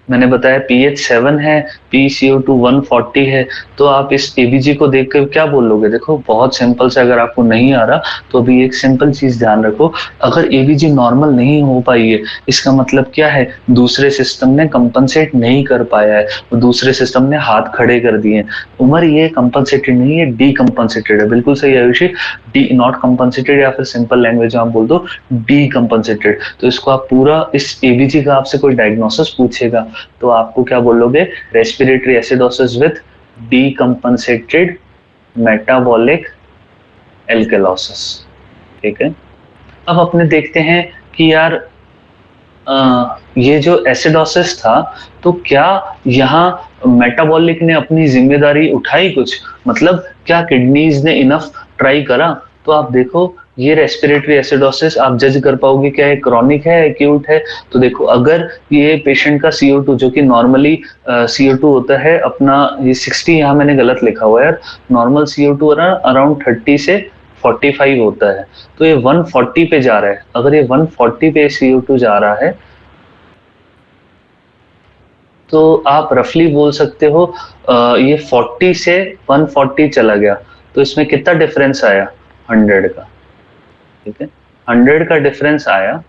मैंने बताया पीएच 7 है, PCO2 140 है। तो आप इस एबीजी को देखकर क्या बोलोगे, देखो बहुत सिंपल से, अगर आपको नहीं आ रहा तो अभी एक सिंपल चीज ध्यान रखो, अगर एबीजी नॉर्मल नहीं हो पाई है इसका मतलब क्या है, दूसरे सिस्टम ने कंपनसेट नहीं कर पाया है, दूसरे सिस्टम ने हाथ खड़े कर दिए। उम्र ये कंपनसेटेड नहीं है, डीकंपनसेटेड है। बिल्कुल सही आयुषी, डी नॉट कंपनसेटेड, या फिर सिंपल लैंग्वेज में आप बोल दो डीकंपनसेटेड। तो इसको आप पूरा, इस एबीजी का आपसे कोई डायग्नोसिस पूछेगा तो आपको क्या बोलोगे, respiratory acidosis with decompensated metabolic alkalosis, ठीक है। अब अपने देखते हैं कि यार ये जो एसिडोसिस था, तो क्या यहाँ मेटाबॉलिक ने अपनी जिम्मेदारी उठाई कुछ? मतलब क्या किडनीज ने इनफ ट्राई करा? तो आप देखो, ये रेस्पिरेटरी एसिडोसिस आप जज कर पाओगे क्या है, क्रॉनिक है, एक्यूट है? तो देखो, अगर ये पेशेंट का CO2 जो कि नॉर्मली CO2 होता है अपना, ये 60 यहाँ मैंने गलत लिखा हुआ है यार, नॉर्मल CO2 अराउंड 30 से 45 होता है, तो ये 140 पे जा रहा है। अगर ये 140 पे CO2 जा रहा है, तो आप रफली बोल सकते हो ये 40 से 140 चला गया, तो इसमें कितना डिफरेंस आया? 100 का। ठीक है, 100 का डिफरेंस आया।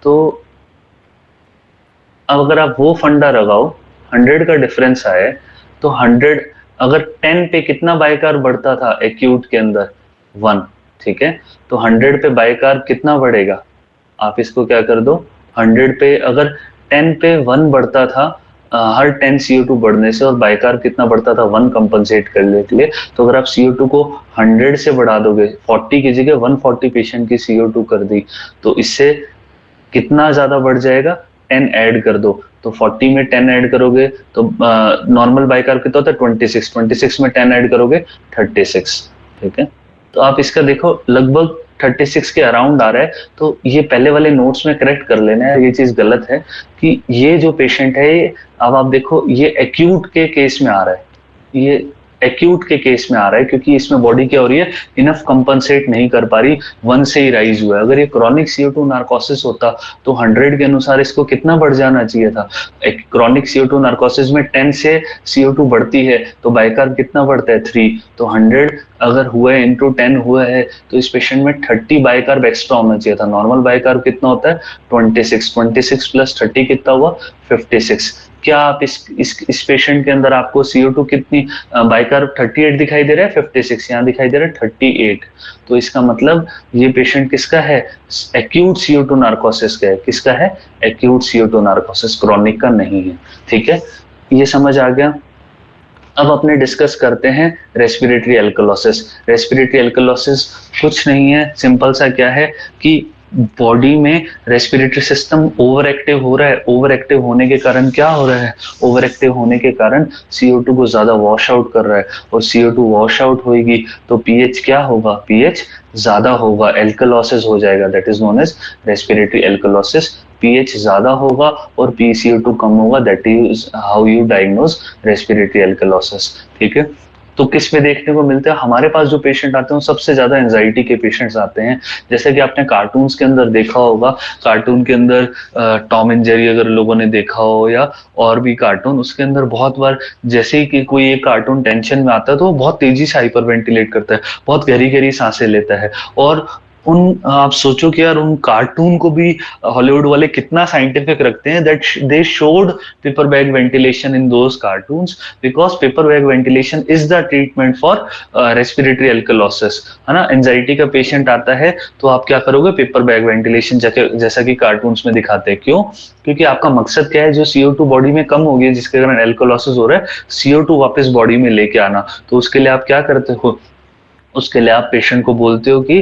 तो अब अगर आप वो फंडा लगाओ, 100 का डिफरेंस आए, तो 100 अगर 10 पे कितना बाइकार बढ़ता था एक्यूट के अंदर? 1। ठीक है, तो 100 पे बाइकार कितना बढ़ेगा? आप इसको क्या कर दो, 100 पे अगर 10 पे 1 बढ़ता था, हर 10 CO2 बढ़ने से, और बाइकार कितना बढ़ता था? 1 कंपनसेट करने के लिए। तो अगर आप CO2 को 100 से बढ़ा दोगे, 40 की जगह 140 पेशेंट की CO2 कर दी, तो इससे कितना ज्यादा बढ़ जाएगा? 10 ऐड कर दो, तो 40 में 10 ऐड करोगे तो नॉर्मल बाइकार कितना होता है? 26। 26 में 10 ऐड करोगे, 36। ठीक है, तो आप इसका देखो लगभग 36 के अराउंड आ रहा है। तो ये पहले वाले नोट्स में करेक्ट कर लेना है, ये चीज गलत है कि ये जो पेशेंट है, ये अब आप देखो ये एक्यूट के केस में आ रहा है, ये एक्यूट के केस में आ रहा है, क्योंकि इसमें बॉडी क्या हो रही है, इनफ कंपनसेट नहीं कर पा रही, 1 से ही राइज हुआ है। अगर ये क्रॉनिक CO2 नार्कोसिस होता, तो 100 के अनुसार इसको कितना बढ़ जाना चाहिए था? क्रॉनिक CO2 नार्कोसिस में 10 से CO2 बढ़ती है, तो बाइकार कितना बढ़ता है? 3। तो 100 अगर हुआ है इंटू 10 हुआ है, तो इस पेशेंट में 30 बाइकार एक्स्ट्रा होना चाहिए था। नॉर्मल बाइकार कितना होता है? 26। 26 प्लस 30 कितना हुआ? 56। क्या आप इस पेशेंट के अंदर आपको CO2 कितनी, बाइकार 38 दिखाई दे रहा है, 56 यहाँ दिखाई दे रहा है 38। तो इसका मतलब ये पेशेंट किसका है? एक्यूट CO2 नार्कोसिस का है। किसका है? एक्यूट CO2 नार्कोसिस, क्रॉनिक का नहीं है। ठीक है, ये समझ आ गया। अब अपने डिस्कस करते हैं रेस्पिरेटरी एल्कलोसिस। रेस्पिरेटरी एल्कलोसिस कुछ नहीं है, सिंपल सा क्या है कि बॉडी में रेस्पिरेटरी सिस्टम ओवर एक्टिव हो रहा है। ओवर एक्टिव होने के कारण क्या हो रहा है? ओवर एक्टिव होने के कारण CO2 को ज्यादा वॉश आउट कर रहा है, और CO2 वॉश आउट होगी तो pH क्या होगा? pH ज्यादा होगा, एल्कलोसिस हो जाएगा, that is known as respiratory alkalosis. pH ज्यादा होगा और PCO2 कम होगा, that is how you diagnose respiratory alkalosis. ठीक है, तो किस में देखने को मिलता है? हमारे पास जो पेशेंट आते हैं सबसे ज्यादा एंजाइटी के पेशेंट्स आते हैं। जैसे कि आपने कार्टून्स के अंदर देखा होगा, कार्टून के अंदर टॉम एंड जेरी अगर लोगों ने देखा हो, या और भी कार्टून, उसके अंदर बहुत बार जैसे ही कि कोई एक कार्टून टेंशन में आता है, तो वो बहुत तेजी से हाइपर वेंटिलेट करता है, बहुत गहरी गहरी सांसें लेता है। और उन आप सोचो कि यार उन कार्टून को भी हॉलीवुड वाले कितना साइंटिफिक रखते हैं, that they showed paper bag ventilation in those cartoons, because paper bag ventilation is the treatment for respiratory alkalosis. है ना, एंजाइटी का पेशेंट आता है तो आप क्या करोगे? पेपर बैग वेंटिलेशन, जैसा कि कार्टून्स में दिखाते हैं। क्यों? क्योंकि आपका मकसद क्या है? जो CO2 बॉडी में कम हो गई, जिसके कारण एल्कलोसिस हो रहा है, CO2 वापस बॉडी में लेके आना। तो उसके लिए आप क्या करते हो? उसके लिए आप पेशेंट को बोलते हो कि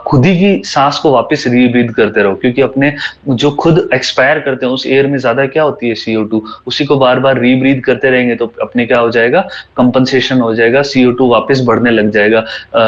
खुद ही की सांस को वापस रीब्रीथ करते रहो, क्योंकि अपने जो खुद एक्सपायर करते हैं उस एयर में ज्यादा क्या होती है? CO2। उसी को बार बार रीब्रीथ करते रहेंगे तो अपने क्या हो जाएगा? कंपनसेशन हो जाएगा, CO2 वापस बढ़ने लग जाएगा,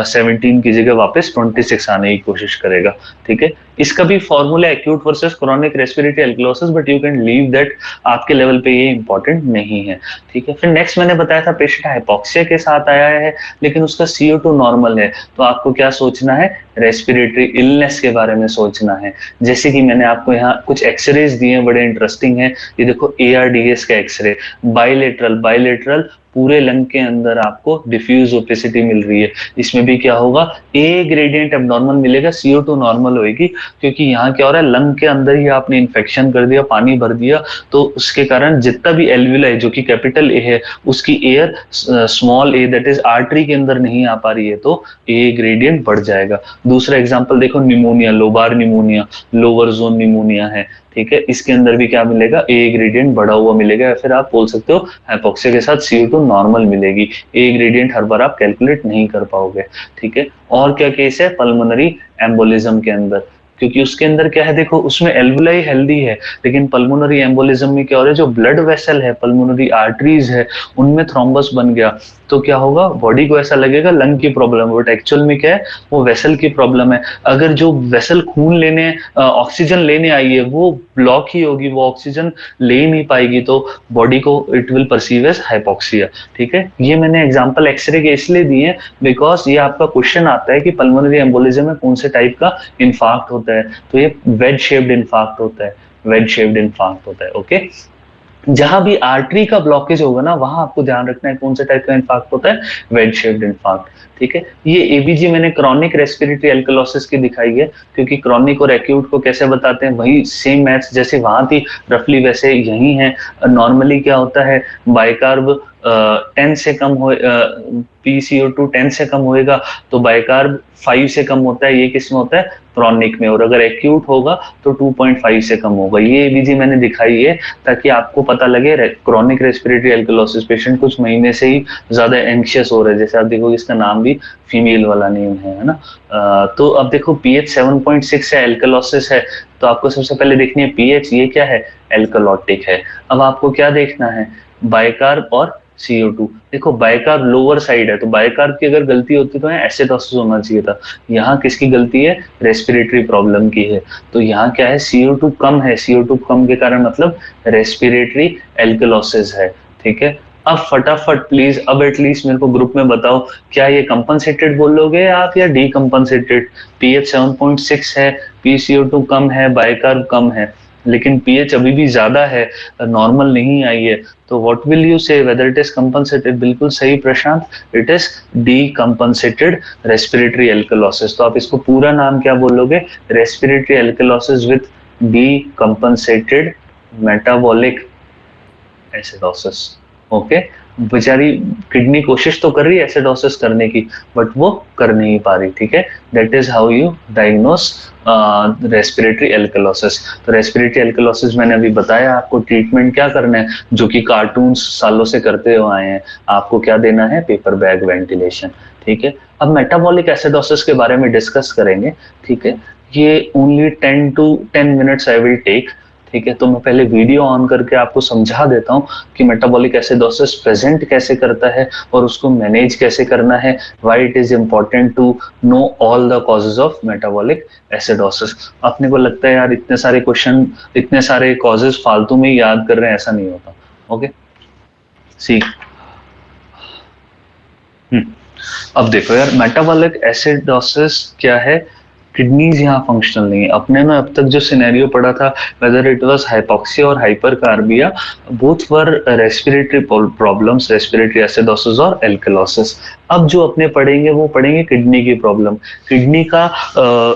17 की जगह वापस 26 आने की कोशिश करेगा। ठीक है, इसका भी formula acute versus chronic respiratory alkalosis, but you can leave that, आपके लेवल पे ये इंपॉर्टेंट नहीं है। ठीक है, फिर नेक्स्ट मैंने बताया था पेशेंट हाइपोक्सिया के साथ आया है, लेकिन उसका CO2 नॉर्मल है, तो आपको क्या सोचना है? रेस्पिरेटरी इलनेस के बारे में सोचना है। जैसे कि मैंने आपको यहाँ कुछ एक्सरेज दिए हैं, बड़े इंटरेस्टिंग है। ये देखो ARDS का एक्सरे, बाइलेटरल बाइलेटरल पूरे लंग के अंदर आपको डिफ्यूज ओपेसिटी मिल रही है। इसमें भी क्या होगा? A ग्रेडियंट एब्नॉर्मल मिलेगा, CO2 नॉर्मल होगी, क्योंकि यहाँ क्या हो रहा है? लंग के अंदर ही आपने इन्फेक्शन कर दिया, पानी भर दिया, तो उसके कारण जितना भी एल्विलाई जो कि कैपिटल A है, उसकी air small a that is artery के अंदर नहीं आ पा रही है, तो A ग्रेडियंट बढ़ जाएगा। दूसरा एग्जांपल देखो, pneumonia, lobar pneumonia, lower zone pneumonia है। ठीक है, इसके अंदर भी क्या मिलेगा? A ग्रेडियंट बढ़ा हुआ मिलेगा, या फिर आप बोल सकते हो हाइपोक्सिया के साथ CO2 नॉर्मल मिलेगी। A ग्रेडियंट हर बार आप कैलकुलेट नहीं कर पाओगे। ठीक है, और क्या केस है? पल्मोनरी एम्बोलिज्म के अंदर, क्योंकि उसके अंदर क्या है, देखो उसमें एल्वुलाई हेल्दी है, लेकिन पल्मोनरी एम्बोलिज्म में क्या हो रहा है, जो ब्लड वेसल है, पल्मोनरी आर्टरीज है, उनमें थ्रोम्बस बन गया, तो क्या होगा, बॉडी को ऐसा लगेगा लंग की प्रॉब्लम है, बट एक्चुअल में क्या है, वो वेसल की प्रॉब्लम है। अगर जो वेसल खून लेने, ऑक्सीजन लेने आई है, वो ब्लॉक ही होगी, वो ऑक्सीजन ले ही नहीं पाएगी, तो बॉडी को it will perceive as hypoxia. ठीक है, ये मैंने एग्जांपल एक्सरे के इसलिए दिए हैं बिकॉज ये आपका क्वेश्चन आता है कि पल्मोनरी एम्बोलिज्म में कौन से टाइप का इन्फार्क्ट होता है, तो ये वेज शेप्ड इन्फार्क्ट होता है, वेज शेप्ड इन्फार्क्ट होता है। ओके, जहां भी आर्टरी का ब्लॉकेज होगा ना, वहां आपको ध्यान रखना है कौन सा टाइप का इन्फार्क्ट होता है, वेज शेप्ड इन्फार्क्ट। ठीक है, ये एबीजी मैंने क्रॉनिक रेस्पिरेटरी एल्कलोसिस की दिखाई है, क्योंकि क्रॉनिक और एक्यूट को कैसे बताते हैं, वही सेम मैथ्स जैसे वहां थी रफली वैसे यही है। नॉर्मली क्या होता है, बाइकार्ब 10 से कम हो, PCO2 10 से कम होएगा, तो बाइकार्ब 5 से कम होता है, ये किसमें होता है, क्रॉनिक में, और अगर एक्यूट होगा तो 2.5 से कम होगा। ये एबीजी मैंने दिखाई है ताकि आपको पता लगे क्रॉनिक रेस्पिरेटरी एल्कलोसिस पेशेंट कुछ महीने से ही ज्यादा एंशियस हो रहा है, जैसे आप देखोगे इसका नाम भी फीमेल वाला नेम है ना। तो अब देखो पीएच 7.6 है, एल्कलोसिस है, तो आपको सबसे पहले देखनी है पीएच, ये क्या है, एल्कलोटिक है। अब आपको क्या देखना है, बाइकार्ब और CO2। देखो बाइकार्ब लोअर साइड है, तो बाइकार्ब की अगर गलती होती तो एसिडोसिस होना चाहिए था, यहाँ किसकी गलती है, रेस्पिरेटरी प्रॉब्लम की है, तो यहाँ क्या है, CO2 कम है, CO2 कम के कारण मतलब रेस्पिरेटरी एल्कलोसिस है। ठीक है, अब फटाफट प्लीज, अब एटलीस्ट मेरे को ग्रुप में बताओ, क्या ये कंपनसेटेड बोलोगे आप या डी कंपनसेटेड। पीएच 7.6 है, PCO2 कम है, बाइकार्ब कम है, लेकिन पीएच अभी भी ज्यादा है, नॉर्मल नहीं आई है, तो what will you say, whether it is compensated. बिल्कुल सही Prashant, it is the compensated respiratory alkalosis. तो आप इसको पूरा नाम क्या बोलोगे, respiratory alkalosis with the compensated metabolic acidosis. Okay, बेचारी किडनी कोशिश तो कर रही है एसिडोसिस करने की, बट वो कर नहीं पा रही। ठीक है, that is how you diagnose respiratory alkalosis. तो रेस्पिरेटरी एल्कलोसिस मैंने अभी बताया आपको ट्रीटमेंट क्या करना है, जो कि कार्टून सालों से करते हुए आए हैं, आपको क्या देना है, पेपर बैग वेंटिलेशन। ठीक है, अब मेटाबॉलिक एसिडोसिस के बारे में डिस्कस करेंगे। ठीक है, ये only 10 minutes I will take. ठीक है, तो मैं पहले वीडियो ऑन करके आपको समझा देता हूँ कि मेटाबॉलिक एसिडोसिस प्रेजेंट कैसे करता है और उसको मैनेज कैसे करना है, why it is important to know all the causes of metabolic acidosis. अपने को लगता है यार इतने सारे क्वेश्चन, इतने सारे कॉजेज फालतू में याद कर रहे हैं, ऐसा नहीं होता। ओके, सी अब देखो यार, मेटाबॉलिक एसिडोसिस क्या है, किडनीज यहाँ फंक्शनल नहीं है। अपने में अब तक जो सिनेरियो पड़ा था, वेदर इट वाज हाइपोक्सिया और hypercarbia, both were respiratory problems, respiratory acidosis और एल्कलोसिस। अब जो अपने पढ़ेंगे वो पढ़ेंगे किडनी की प्रॉब्लम। किडनी का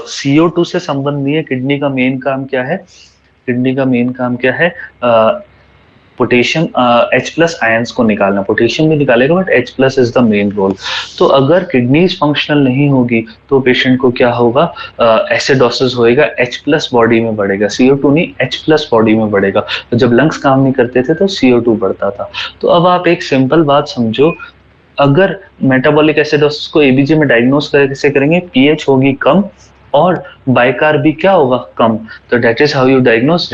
CO2 से संबंध नहीं है, किडनी का मेन काम क्या है, किडनी का मेन काम क्या है, पोटेशियम H+ आयंस को निकालना, पोटेशियम भी निकालेगा but H+ is the main role. तो अगर किडनीज फंक्शनल नहीं होगी तो पेशेंट को क्या होगा, एसिडोसिस होएगा, H+ बॉडी में बढ़ेगा, CO2 नहीं, H+ बॉडी में बढ़ेगा। तो जब लंग्स काम नहीं करते थे तो CO2 बढ़ता था। तो अब आप एक सिंपल बात समझो, अगर मेटाबॉलिक एसिडोसिस को एबीजी में डायग्नोस कैसे करेंगे, पीएच होगी कम और बाइकार्ब भी क्या होगा, कम, तो that is how you diagnose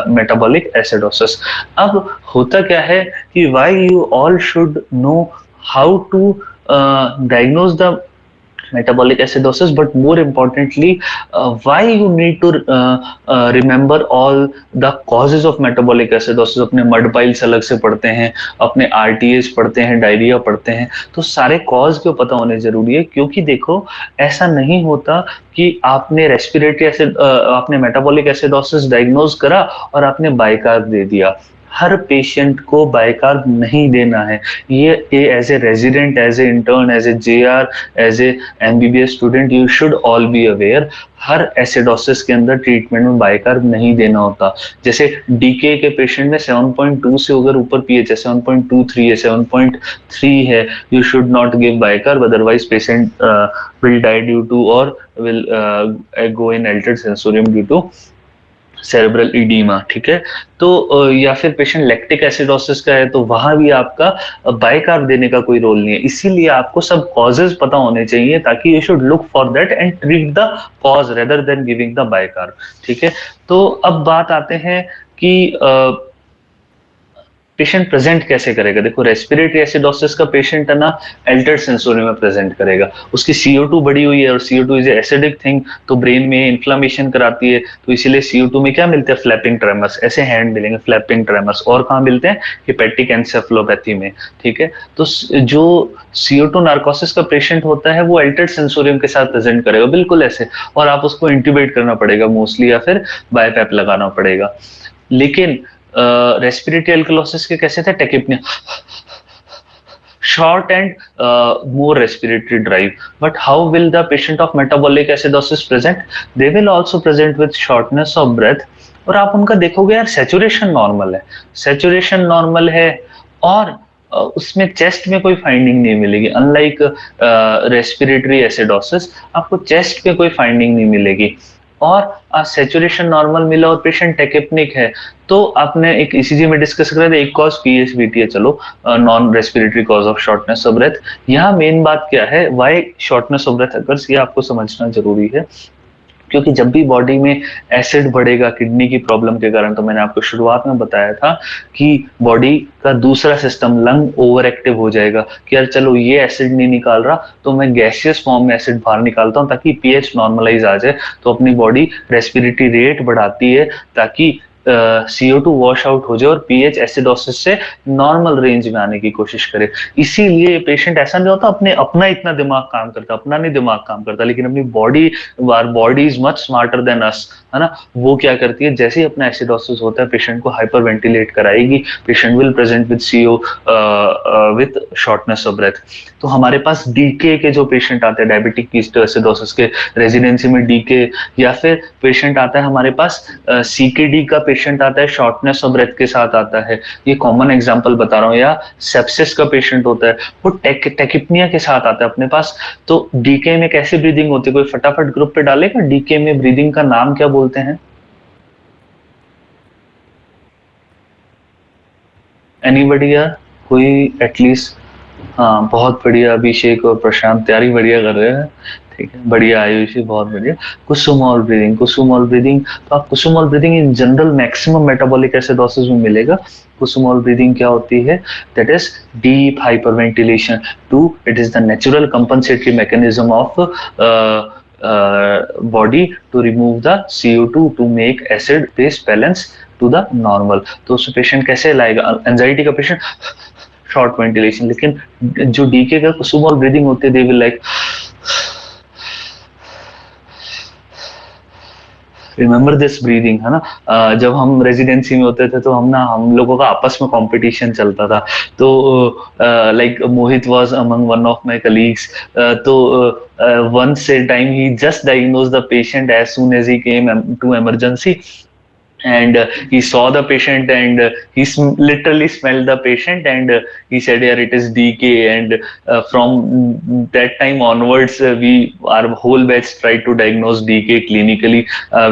metabolic acidosis. अब होता क्या है कि why you all should know how to diagnose the metabolic acidosis, but more importantly why you need to remember all the causes of metabolic acidosis। अपने mud piles अलग से पढ़ते हैं, अपने RTAs पढ़ते हैं, डायरिया पढ़ते हैं, तो सारे कॉज क्यों पता होने जरूरी है, क्योंकि देखो ऐसा नहीं होता कि आपने रेस्पिरेटरी एसिड, आपने मेटाबॉलिक एसिडोसिस डायग्नोज करा और आपने बाइकार्ब दे दिया। हर पेशेंट को बाइकार्ब नहीं देना है। ये as a resident, as a intern, as a JR, as a MBBS student, you should all be aware, हर एसिडोसिस के अंदर ट्रीटमेंट में बाइकार्ब नहीं देना होता। जैसे DK के पेशेंट में 7.2 से अगर ऊपर पीएच है, 7.23 है, 7.3 है, you should not give bicarb, otherwise patient will die due to और will go in altered sensorium due to cerebral oedema, ठीक है। तो या फिर पेशेंट लैक्टिक एसिडोसिस का है तो वहां भी आपका बाइकार्ब देने का कोई रोल नहीं है। इसीलिए आपको सब कॉजेज पता होने चाहिए ताकि you should look for that and treat the cause rather than giving the bicarb, ठीक है। तो अब बात आते हैं कि पेशेंट प्रेजेंट कैसे करेगा। देखो रेस्पिरेटरी एसिडोसिस का पेशेंट है ना, एल्टर्ड सेंसोरी में प्रेजेंट करेगा। उसकी CO2 बढ़ी हुई है और CO2 इज एसिडिक थिंग, तो ब्रेन में इन्फ्लामेशन कराती है, तो इसीलिए CO2 में क्या मिलते हैं, फ्लैपिंग ट्रेमर्स, ऐसे हैंड मिलेंगे फ्लैपिंग ट्रेमर्स। और कहाँ मिलते हैं, हिपैटिक एन्सेफलोपैथी में, ठीक है। तो जो CO2 नार्कोसिस का पेशेंट होता है वो एल्टर्ड सेंसोरियम के साथ प्रेजेंट करेगा, बिल्कुल ऐसे, और आप उसको इंट्यूबेट करना पड़ेगा मोस्टली, या फिर बाईपैप लगाना पड़ेगा। लेकिन रेस्पिरेटरी एल्कलोसिस के कैसे थे, tachypnoea, short and more respiratory drive. But how will the patient of metabolic acidosis present? They will also present with shortness of breath. और आप उनका देखोगे यार, सैचुरेशन नॉर्मल है, सैचुरेशन नॉर्मल है, और उसमें चेस्ट में कोई फाइंडिंग नहीं मिलेगी। अनलाइक रेस्पिरेटरी एसिडोसिस, आपको चेस्ट पे कोई फाइंडिंग नहीं मिलेगी। और सैचुरेशन नॉर्मल मिला और पेशेंट टेकेपनिक है, तो आपने एक ईसीजी में डिस्कस करा था, एक कॉज पीएसबीटी है, चलो non respiratory cause of shortness of breath. यहाँ मेन बात क्या है, why shortness of breath occurs, ये आपको समझना जरूरी है। क्योंकि जब भी बॉडी में एसिड बढ़ेगा किडनी की प्रॉब्लम के कारण, तो मैंने आपको शुरुआत में बताया था कि बॉडी का दूसरा सिस्टम लंग ओवर एक्टिव हो जाएगा कि यार चलो ये एसिड नहीं निकाल रहा तो मैं गैसियस फॉर्म में एसिड बाहर निकालता हूं ताकि पीएच नॉर्मलाइज आ जाए। तो अपनी बॉडी रेस्पिरेटरी रेट बढ़ाती है ताकि CO2 वॉश आउट हो जाए और पीएच एसिडोसिस से नॉर्मल रेंज में आने की कोशिश करे। इसीलिए पेशेंट ऐसा नहीं होता अपने अपना इतना दिमाग काम करता, अपना नहीं दिमाग काम करता, लेकिन अपनी body is much smarter than us, है ना। वो क्या करती है, जैसे ही अपना एसिडोसिस होता है पेशेंट को हाइपर वेंटिलेट कराएगी, patient will present with CO with shortness of breath. तो हमारे पास डीके के जो पेशेंट आते हैं, डायबिटिक कीटोएसिडोसिस के रेजिडेंसी में डीके, या फिर पेशेंट आता है हमारे पास CKD का पेशेंट आता है शॉर्टनेस ऑफ ब्रेथ के साथ आता है, ये कॉमन एग्जांपल बता रहा हूँ। या सेप्सिस का पेशेंट होता है, वो टेकिपनिया के साथ आता है अपने पास। तो डीके में कैसी ब्रीदिंग होती है, कोई फटाफट ग्रुप पे डालेगा, डीके में ब्रीदिंग का नाम क्या बोलते हैं, एनीबडी यार, कोई एटलीस्ट। हाँ बहुत बढ़िया, अभिषेक और प्रशांत तैयारी बढ़िया कर रहे हैं, ठीक है, बढ़िया आयुषी, बहुत बढ़िया। कुसुमोल ब्रीदिंग, कुसुमोल ब्रीदिंग, तो आप Kussmaul breathing in general maximum metabolic acidosis में मिलेगा। कुसुमोल ब्रीदिंग क्या होती है, that is deep hyperventilation too, it is the natural compensatory mechanism of body to remove the CO2 to make acid base balance to the normal. तो उस patient कैसे लाएगा, anxiety का पेशेंट शॉर्ट वेंटिलेशन, लेकिन जो डीके का कुसुमोल breathing होती है, they will like, remember this breathing, है ना। जब हम रेजिडेंसी में होते थे तो हम लोगों का आपस में कंपटीशन चलता था। तो like Mohit was among one of my colleagues, तो वन से time he just diagnose the patient as soon as he came to emergency, and he saw the patient, and literally smelled the patient, and he said, yeah, it is DK. And from that time onwards, our whole batch tried to diagnose DK clinically.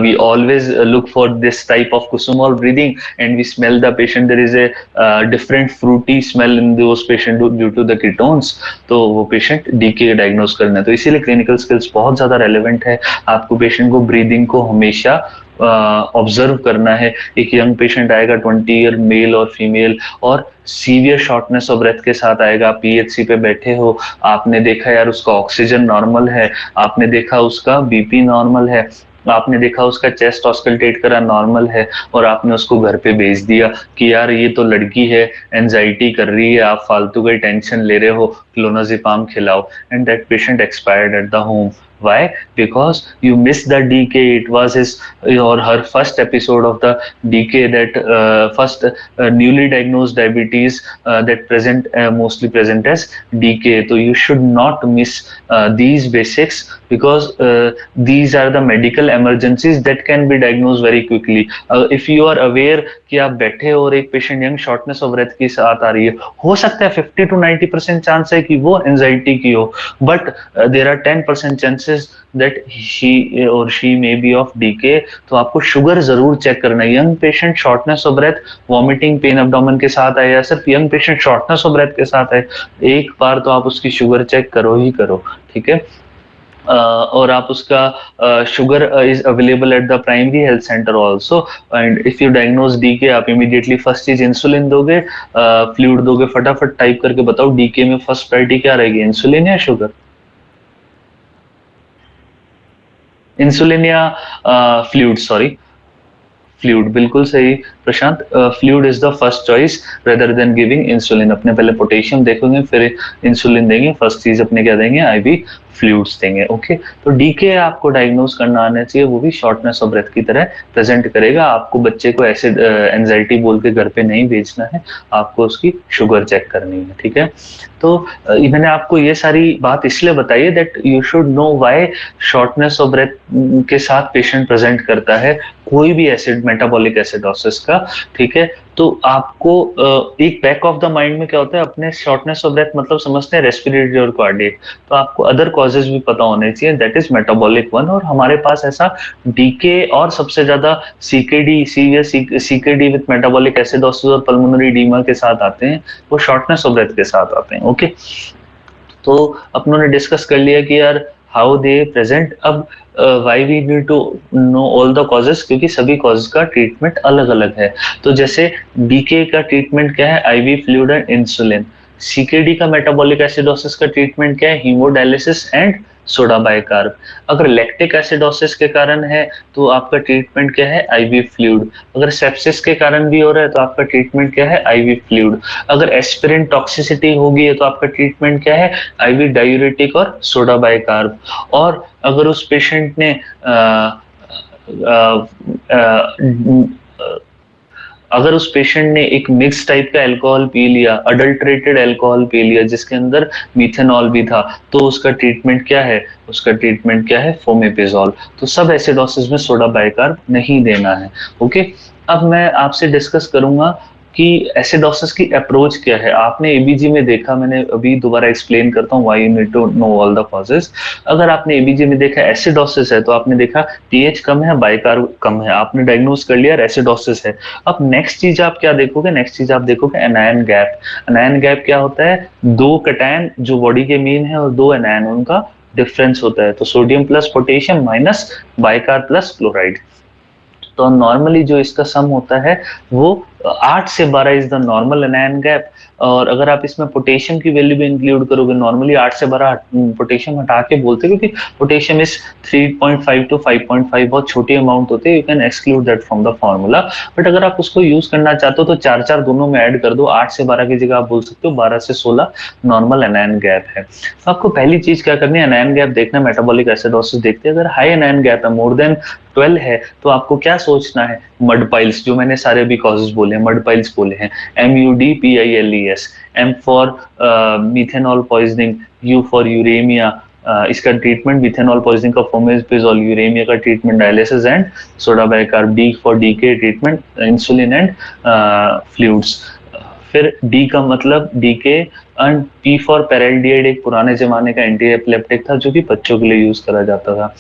We always look for this type of Kusumal breathing, and we smell the patient, there is a different fruity smell in those patients due to the ketones, तो वो patient DK diagnose करना है। तो इसीलिए clinical skills बहुत ज्यादा relevant है। आपको पेशेंट को ब्रीदिंग को हमेशा ऑब्जर्व करना है। एक यंग पेशेंट आएगा 20 ईयर, मेल और फीमेल, और सीवियर शॉर्टनेस ऑफ ब्रेथ के साथ आएगा, PHC पे बैठे हो, आपने देखा यार उसका ऑक्सीजन नॉर्मल है, आपने देखा उसका BP नॉर्मल है, आपने देखा उसका चेस्ट ऑस्कल्टेट करा नॉर्मल है, और आपने उसको घर पे भेज दिया कि यार ये तो लड़की है, एंजाइटी कर रही है, आप फालतू का टेंशन ले रहे हो, क्लोनाजिपाम खिलाओ, and that patient expired at the home. Why? Because you missed the DK. It was his or her first episode of the DK, that first newly diagnosed diabetes that mostly present as DK. So you should not miss these basics, because these are the medical emergencies that can be diagnosed very quickly. If you are aware कि आप बैठे हो और एक patient young shortness of breath के साथ आ रही है, हो सकता है 50 to 90% चांस है कि वो एंजाइटी की हो, but there are 10% chances chances that he or she may be of DK. तो आपको शुगर जरूर चेक करना है। Young patient shortness of breath, vomiting, pain abdomen के साथ आए, या सिर्फ young patient shortness of breath के साथ आए, एक बार तो आप उसकी शुगर चेक करो ही करो, ठीक है। और आप उसका sugar is available at the primary health centre also. And if you diagnose DK, आप इमीडिएटली फर्स्ट चीज इंसुलिन दोगे, फ्लूइड दोगे। फटाफट टाइप करके बताओ डीके में फर्स्ट प्रायोरिटी क्या रहेगी, इंसुलिन या शुगर? इंसुलिन या फ्लूइड, सॉरी, फ्लूइड, बिल्कुल सही प्रशांत। Fluid is the first choice rather than giving insulin. अपने पहले पोटेशियम देखेंगे, फिर इंसुलिन देंगे, फर्स्ट चीज अपने क्या देंगे, आईवी फ्लूइड्स देंगे। ओके, तो डीके आपको डायग्नोज करना आना चाहिए, वो भी शॉर्टनेस ऑफ ब्रेथ की तरह प्रेजेंट करेगा। आपको बच्चे को ऐसे एंजाइटी बोल के घर पे नहीं भेजना है, आपको उसकी शुगर चेक करनी है, ठीक है। तो मैंने आपको ये सारी बात इसलिए बताई है that you should know why shortness of breath के साथ पेशेंट प्रेजेंट करता है कोई भी एसिड, मेटाबॉलिक एसिडोसिस का, ठीक है। तो आपको एक बैक ऑफ द माइंड में क्या होता है, अपने शॉर्टनेस ऑफ ब्रेथ मतलब समझते हैं रेस्पिरेटरी और कार्डियक, तो आपको अदर कॉजेज भी पता होने चाहिए, दैट इज मेटाबॉलिक वन। और हमारे पास ऐसा डीके और सबसे ज्यादा CKD, severe CKD with metabolic acidosis और पल्मोनरी एडीमा के साथ आते हैं, वो शॉर्टनेस ऑफ ब्रेथ के साथ आते हैं। ओके, तो अपनों ने डिस्कस कर लिया कि यार हाउ दे प्रेजेंट। अब why we need to know all the causes, क्योंकि सभी कॉजेज का ट्रीटमेंट अलग अलग है। तो जैसे डीके का ट्रीटमेंट क्या है, IV fluid and insulin. CKD का मेटाबॉलिक एसिडोसिस का ट्रीटमेंट क्या है, हीमोडायलिसिस एंड सोडा बाइकार्ब। अगर लैक्टिक एसिडोसिस के कारण है तो आपका ट्रीटमेंट क्या है, आईवी फ्लूइड। अगर सेप्सिस के कारण भी हो रहा है तो आपका ट्रीटमेंट क्या है, आईवी फ्लूइड। अगर एस्पिरिन टॉक्सिसिटी होगी है तो आपका ट्रीटमेंट क्या है, आईवी डायूरेटिक और सोडा बाइकार्ब। और अगर उस पेशेंट ने अगर उस पेशेंट ने एक मिक्स टाइप का अल्कोहल पी लिया, अडल्ट्रेटेड अल्कोहल पी लिया जिसके अंदर मिथेनॉल भी था, तो उसका ट्रीटमेंट क्या है, उसका ट्रीटमेंट क्या है, फोमेपिजोल। तो सब एसिडोसिस में सोडा बाइकार्ब नहीं देना है। ओके, अब मैं आपसे डिस्कस करूंगा कि एसिडोसिस की अप्रोच क्या है। आपने एबीजी में देखा, मैंने अभी दोबारा एक्सप्लेन करता हूँ why you need to know all the causes. अगर आपने एबीजी में देखा एसिडोसिस है तो आपने देखा पीएच कम है, बाइकार्ब कम है, आपने डायग्नोज कर लिया एसिडोसिस है। अब नेक्स्ट चीज आप क्या देखोगे, नेक्स्ट चीज आप देखोगे एनायन गैप। एनायन गैप क्या होता है, दो कैटायन जो बॉडी के मीन है और दो एनायन, उनका डिफरेंस होता है। तो sodium plus potassium minus bicarb plus chloride. तो नॉर्मली जो इसका सम होता है वो 8 से 12 is the normal anion gap. और अगर आप इसमें पोटेशियम की वैल्यू भी इंक्लूड करोगे, नॉर्मली 8 से 12 पोटेशियम हटा के बोलते हैं, क्योंकि पोटेशियम इज 3.5 टू 5.5, बहुत छोटी अमाउंट होती है, you can exclude that from the formula. But अगर आप उसको यूज करना चाहते हो तो 4 दोनों में ऐड कर दो, 8 से 12 की जगह आप बोल सकते हो 12 से 16 नॉर्मल एनायन गैप है। तो आपको पहली चीज क्या करनी है, एनायन गैप देखना, मेटाबॉलिक एसिडोसिस देखते हैं। अगर हाई एनायन गैप है, मोर देन 12 है, तो आपको क्या सोचना है, मड पाइल्स, जो मैंने सारे भी कॉजेज बोले हैं, मड पाइल्स बोले हैं, MUDPILES। M for methanol poisoning, U for uraemia, इसका ट्रीटमेंट मिथेनॉल पॉइजनिंग का फोमेपिजोल, यूरेमिया का treatment dialysis and soda bicarb, D for DK treatment insulin and fluids. फिर डी का मतलब DK, and P for paraldehyde, एक पुराने जमाने का एंटी एपिलेप्टिक था जो कि बच्चों के लिए यूज करा जाता था।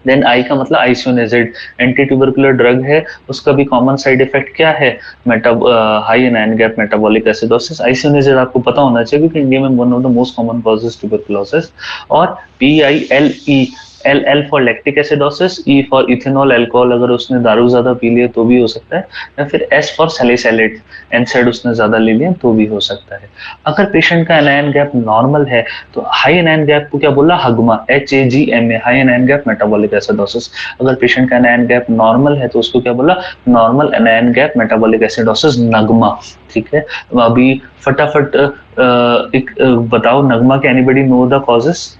देन आई का मतलब आइसोनिazid, एंटी ट्यूबरकुलर ड्रग है, उसका भी कॉमन साइड इफेक्ट क्या है, high anion gap metabolic acidosis. Isoniazid आपको पता होना चाहिए क्योंकि इंडिया में one of the most common causes tuberculosis. और PILE, L for lactic acidosis, E for ethanol alcohol, अगर उसने दारू ज्यादा पी लिया तो भी हो सकता है, या फिर S फॉर सैलिसाइलेट, NSAID उसने ज्यादा ले लिया तो भी हो सकता है। अगर पेशेंट का एनायन गैप नॉर्मल है तो हाई एनायन गैप को क्या बोला, HAGMA, HAGMA, high anion gap metabolic acidosis. अगर पेशेंट का एनायन गैप नॉर्मल है तो उसको क्या बोला, normal anion gap metabolic acidosis, NAGMA, ठीक है। अभी फटाफट एक बताओ, नगमा के anybody know the causes?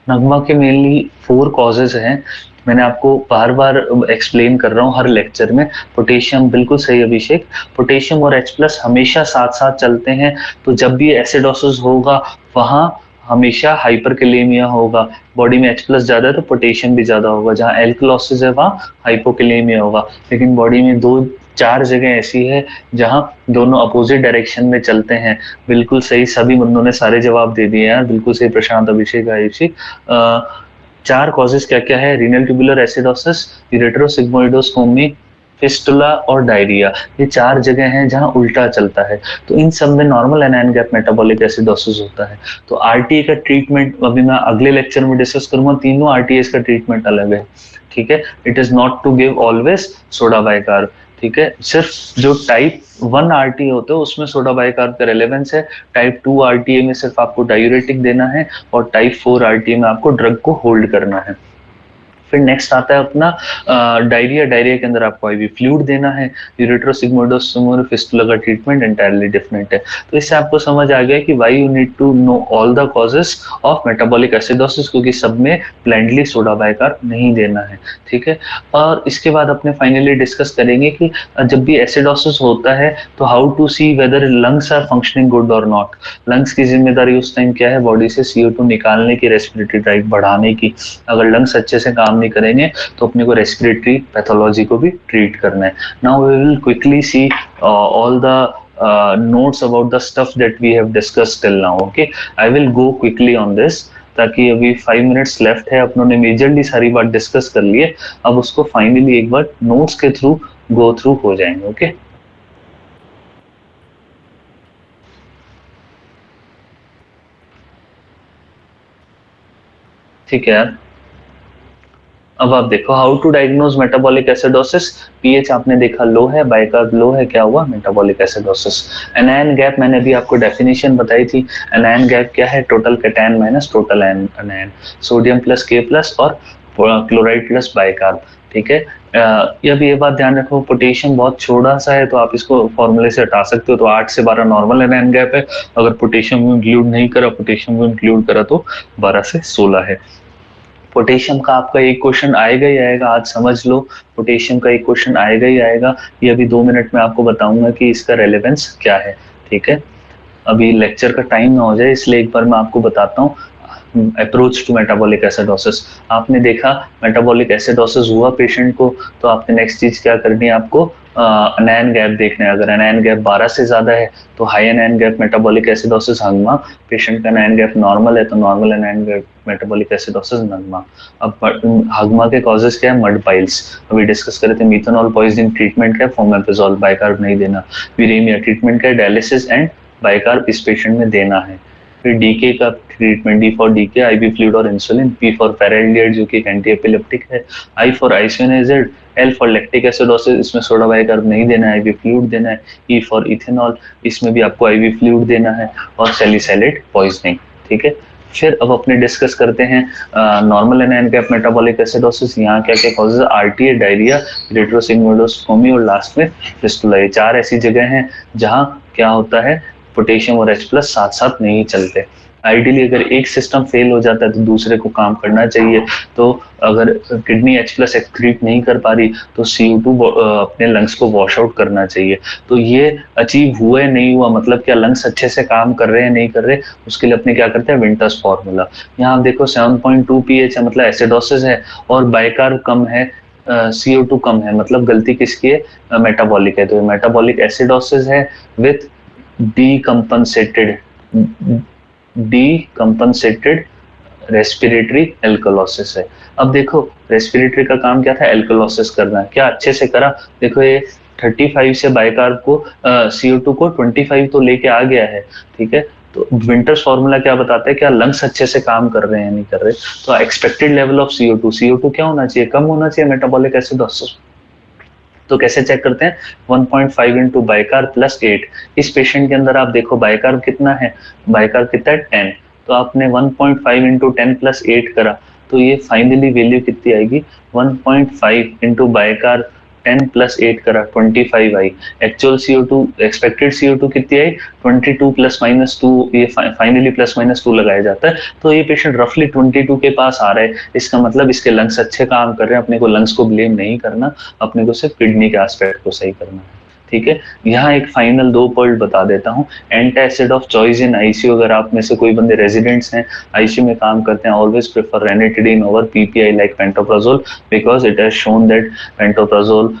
NAGMA के मेनली 4 कॉजेज हैं, मैंने आपको बार बार एक्सप्लेन कर रहा हूँ हर लेक्चर में। पोटेशियम, बिल्कुल सही अभिषेक, पोटेशियम और H+ हमेशा साथ साथ चलते हैं। तो जब भी एसिडोसिस होगा वहां हमेशा हाइपरकैलेमिया होगा। बॉडी में H+ ज्यादा है तो पोटेशियम भी ज्यादा होगा। जहाँ एल्कलोसिस है वहाँ हाइपोकैलेमिया होगा। लेकिन बॉडी में 2 4 जगह ऐसी है जहां दोनों अपोजिट डायरेक्शन में चलते हैं। बिल्कुल सही, सभी बंदों ने सारे जवाब दे दिए यार, बिल्कुल सही प्रशांत, अभिषेक, आयुषी। 4 कॉजेज क्या क्या है? रीनल ट्यूबुलर एसिडोसिस, यूरेट्रोसिग्मोइडोस्कोमी, फिस्टुला और डायरिया। ये 4 जगह हैं जहां उल्टा चलता है। तो इन सब में normal anion gap metabolic acidosis होता है। तो आरटीए का ट्रीटमेंट अभी मैं अगले लेक्चर में डिस्कस करूंगा। तीनों आरटीएस का ट्रीटमेंट अलग है, ठीक है। It is not to give always soda bicarb, ठीक है। सिर्फ जो टाइप 1 आरटीए होते हैं उसमें सोडा बाइकार्ब का रेलेवेंस है। टाइप 2 आरटीए में सिर्फ आपको डायूरेटिक देना है, और टाइप 4 आरटीए में आपको ड्रग को होल्ड करना है। फिर नेक्स्ट आता है अपना डायरिया। डायरिया के अंदर आपको आईवी फ्लूइड देना है। यूरेट्रोसिग्मोइडोस्कोमी फिस्टुला का ट्रीटमेंट एंटायरली डिफरेंट है। तो इससे आपको समझ आ गया कि why you need to know all the causes of metabolic acidosis, क्योंकि सब में ब्लाइंडली सोडा बाइकार्ब नहीं देना है, ठीक है। और इसके बाद अपने फाइनली डिस्कस करेंगे कि जब भी एसिडोसिस होता है तो how to see whether lungs are functioning good और नॉट। लंग्स की जिम्मेदारी उस टाइम क्या है? बॉडी से CO2 निकालने की, रेस्पिरेटरी ड्राइव बढ़ाने की। अगर लंग्स अच्छे से काम नहीं करेंगे तो अपने को रेस्पिरेटरी पैथोलॉजी को भी ट्रीट करना है। Now we will quickly see all the notes about the stuff that we have discussed till now. Okay, I will go quickly on this, ताकि अभी 5 मिनट्स लेफ्ट है। अपनों ने मेजरली सारी बात डिस्कस कर ली है, अब उसको फाइनली एक बार नोट्स के थ्रू गो थ्रू हो जाएंगे। ओके, ठीक है यार। अब आप देखो, how to diagnose metabolic acidosis. PH आपने देखा लो है, बाइकार्ब लो है, क्या हुआ? Metabolic acidosis. एनायन गैप मैंने अभी आपको डेफिनेशन बताई थी। एनायन गैप क्या है? Total cation minus total anion, sodium plus के प्लस और क्लोराइड प्लस बाइकार्ब, ठीक है। ये भी ये बात ध्यान रखो, पोटेशियम बहुत छोटा सा है तो आप इसको फॉर्मूले से हटा सकते हो। तो 8 से 12 नॉर्मल एनायन गैप है। अगर पोटेशियम को इंक्लूड नहीं करा, पोटेशियम को इंक्लूड करा तो 12 से 16 है। पोटेशियम का आपका एक क्वेश्चन आएगा ही आएगा, आज समझ लो। पोटेशियम का एक क्वेश्चन आएगा ही आएगा। ये अभी 2 मिनट में आपको बताऊंगा कि इसका रेलेवेंस क्या है, ठीक है। अभी लेक्चर का टाइम ना हो जाए इसलिए एक बार मैं आपको बताता हूँ अप्रोच टू मेटाबॉलिक एसिडोसिस। आपने देखा मेटाबॉलिक एसिडोसिस हुआ पेशेंट को, तो आपने नेक्स्ट चीज क्या करनी है? आपको एनायन गैप देखना है। अगर एनायन गैप 12 से ज्यादा है तो high anion gap metabolic acidosis हंगमा। पेशेंट का एनायन गैप नॉर्मल है तो normal anion gap metabolic acidosis NAGMA. अब हगमा के कॉजेस क्या है? मड पाइल्स, अभी डिस्कस करे थे। मिथेनॉल पॉइजनिंग ट्रीटमेंट क्या है? फोमेपिजोल, बाइकार्ब नहीं देना। वीरेमिया ट्रीटमेंट क्या है? डायलिसिस एंड बाइकार्ब इस पेशेंट में देना है। फिर डीके का treatment, D for DK, IV fluid और इंसुलिन। पी फॉर पैरालिएट जो कि एक एंटी एपिलेप्टिक है। I for isoniazid. L for lactic acidosis, इसमें सोडा बाइकार्ब नहीं देना है, आईवी फ्लूइड देना है। ई फॉर इथेनॉल, इसमें भी आपको आईवी फ्लूइड देना है। और सैलिसाइलेट पॉइजनिंग, ठीक है। फिर अब अपने डिस्कस करते हैं normal anion gap metabolic acidosis. यहाँ क्या क्या कॉजेज? आरटीए, डायरिया, यूरेट्रोसिग्मोइडोस्कोमी और लास्ट में फिस्टुला। ये 4 ऐसी जगह हैं जहाँ क्या होता है? पोटेशियम और H+ साथ साथ नहीं चलते। आइडियली अगर एक सिस्टम फेल हो जाता है तो दूसरे को काम करना चाहिए। तो अगर किडनी H+ एक्सक्रीट नहीं कर पा रही तो CO2 अपने लंग्स को वॉश आउट करना चाहिए। तो ये अचीव हुआ है नहीं हुआ, मतलब क्या लंग्स अच्छे से काम कर रहे हैं नहीं कर रहे, उसके लिए अपने क्या करते हैं? Winters formula. यहाँ आप देखो 7.2 pH है, मतलब एसिडोसिस है, और बाइकार्ब कम है, CO2 कम है, मतलब गलती किसकी है? मेटाबॉलिक है। तो मेटाबॉलिक एसिडोसिस है with decompensated decompensated respiratory alkalosis है। अब देखो रेस्पिरेटरी का काम क्या था? एल्कोलोसिस करना। क्या अच्छे से करा? देखो ये 35 से बाइकार्ब को CO2 को 25 तो लेके आ गया है, ठीक है। तो विंटर्स फॉर्मूला क्या बताता है? क्या लंग्स अच्छे से काम कर रहे हैं नहीं कर रहे? तो एक्सपेक्टेड लेवल ऑफ CO2 क्या होना चाहिए? कम होना चाहिए मेटाबॉलिक एसिडोसिस। तो कैसे चेक करते हैं? 1.5 इंटू बाइकार्ब प्लस 8। इस पेशेंट के अंदर आप देखो बाइकार्ब कितना है? बाइकार्ब कितना है? 10। तो आपने 1.5 इंटू 10 प्लस 8 करा, तो ये फाइनली वैल्यू कितनी आएगी? 1.5 इंटू बाइकार्ब 10 प्लस 8 करा, 25 आई। एक्चुअल CO2, एक्सपेक्टेड CO2 कितनी आई? 22 प्लस माइनस 2। ये फाइनली प्लस माइनस 2 लगाया जाता है। तो ये पेशेंट रफली 22 के पास आ रहा है। इसका मतलब इसके लंग्स अच्छे काम कर रहे हैं। अपने को लंग्स को ब्लेम नहीं करना, अपने को सिर्फ किडनी के एस्पेक्ट को सही करना है। ठीक है। यहाँ एक फाइनल 2 पॉइंट बता देता हूँ। Antacid of choice in ICU, अगर आप में से कोई बंदे रेजिडेंट्स हैं, आईसीयू में काम करते हैं, always prefer ranitidine over PPI like pantoprazole, because it has shown that pantoprazole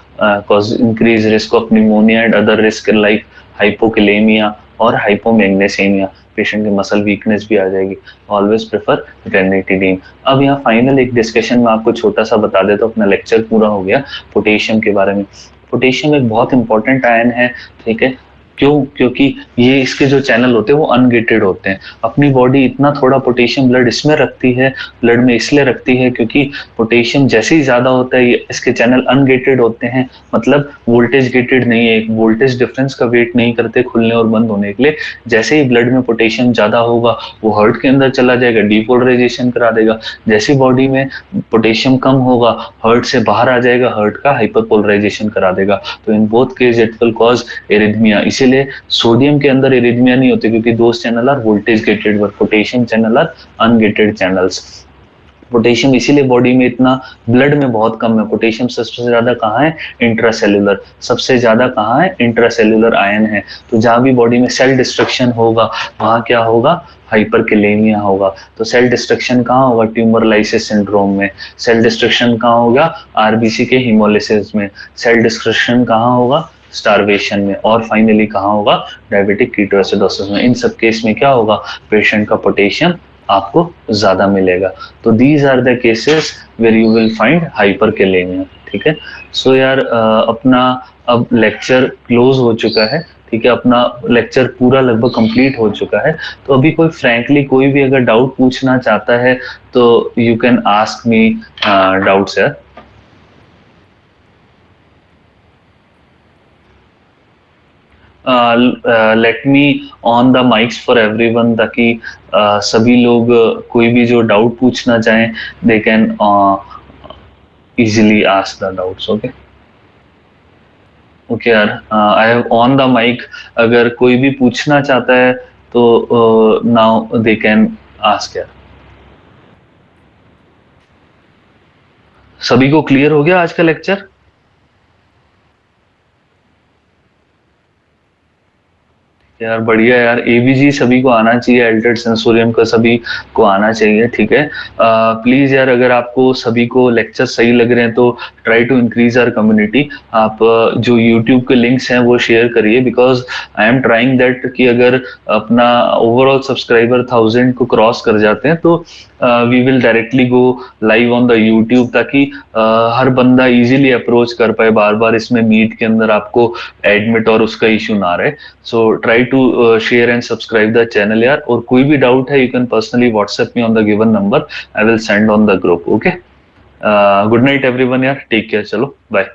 cause increased risk of pneumonia and other risk like hypokalemia और hypomagnesemia, पेशेंट की मसल वीकनेस भी आ जाएगी। Always prefer ranitidine. अब यहाँ फाइनल एक discussion में आपको छोटा सा बता देता हूँ, अपना लेक्चर पूरा हो गया पोटेशियम के बारे में। पोटेशियम एक बहुत इंपॉर्टेंट आयन है, ठीक है। क्यों? क्योंकि ये इसके जो चैनल होते हैं वो अनगेटेड होते हैं। अपनी बॉडी इतना थोड़ा पोटेशियम ब्लड इसमें रखती है, ब्लड में इसलिए रखती है क्योंकि पोटेशियम जैसे ही ज्यादा होता है इसके चैनल अनगेटेड होते हैं, मतलब वोल्टेज गेटेड नहीं है, वोल्टेज डिफरेंस का वेट नहीं करते खुलने और बंद होने के लिए। जैसे ही ब्लड में पोटेशियम ज्यादा होगा वो हार्ट के अंदर चला जाएगा, डीपोलराइजेशन करा देगा। जैसे बॉडी में पोटेशियम कम होगा हार्ट से बाहर आ जाएगा, हार्ट का हाइपरपोलराइजेशन करा देगा। तो in both case it will cause arrhythmia. इसीलिए सोडियम के अंदर एरिथमिया नहीं होती क्योंकि those channel are voltage gated, but potassium channel are ungated channels. Potassium इसीलिए बॉडी में इतना ब्लड में बहुत कम है। पोटेशियम सबसे ज्यादा कहाँ है? इंट्रासेल्युलर। सबसे ज्यादा कहाँ है? इंट्रासेल्युलर आयन है। तो जहां भी बॉडी में सेल डिस्ट्रक्शन होगा वहां क्या होगा? हाइपरकेलेमिया होगा। तो सेल डिस्ट्रक्शन कहाँ होगा? ट्यूमर लाइसिस सिंड्रोम में। सेल डिस्ट्रक्शन कहाँ होगा? आरबीसी के हिमोलिसिस में। सेल डिस्ट्रक्शन कहाँ होगा? स्टारवेशन में। और फाइनली कहाँ होगा? डायबिटिक कीटोएसिडोसिस में। इन सब केस में क्या होगा? पेशेंट का पोटेशियम आपको ज्यादा मिलेगा। तो these are the cases where you will find hyperkalemia, ठीक है। सो यार अपना अब लेक्चर क्लोज हो चुका है, ठीक है। अपना लेक्चर पूरा लगभग कंप्लीट हो चुका है। तो अभी कोई फ्रैंकली कोई भी अगर डाउट पूछना चाहता है तो you can ask me doubts यार। Let me on the mics for everyone, ताकि सभी लोग कोई भी जो डाउट पूछना चाहें they can easily ask the doubts. Okay okay यार, I have on the mic. अगर कोई भी पूछना चाहता है तो नाउ दे कैन आस्क यार। सभी को क्लियर हो गया आज का लेक्चर? यार बढ़िया यार, एबीजी सभी को आना चाहिए, अल्टर्ड सेंसोरियम का सभी को आना चाहिए, ठीक है। प्लीज यार अगर आपको सभी को लेक्चर सही लग रहे हैं तो try to increase our community. आप जो यूट्यूब के लिंक्स हैं वो शेयर करिए, because I am trying that कि अगर अपना ओवरऑल सब्सक्राइबर 1000 को क्रॉस कर जाते हैं तो we will directly go live on the YouTube, ताकि हर बंदा इजीली अप्रोच कर पाए। बार बार इसमें मीट के अंदर आपको एडमिट और उसका इशू ना रहे। So try to share and subscribe the channel यार। और कोई भी डाउट है you can personally WhatsApp me on the given number, I will send on the group। okay, good night everyone यार, take care, चलो bye.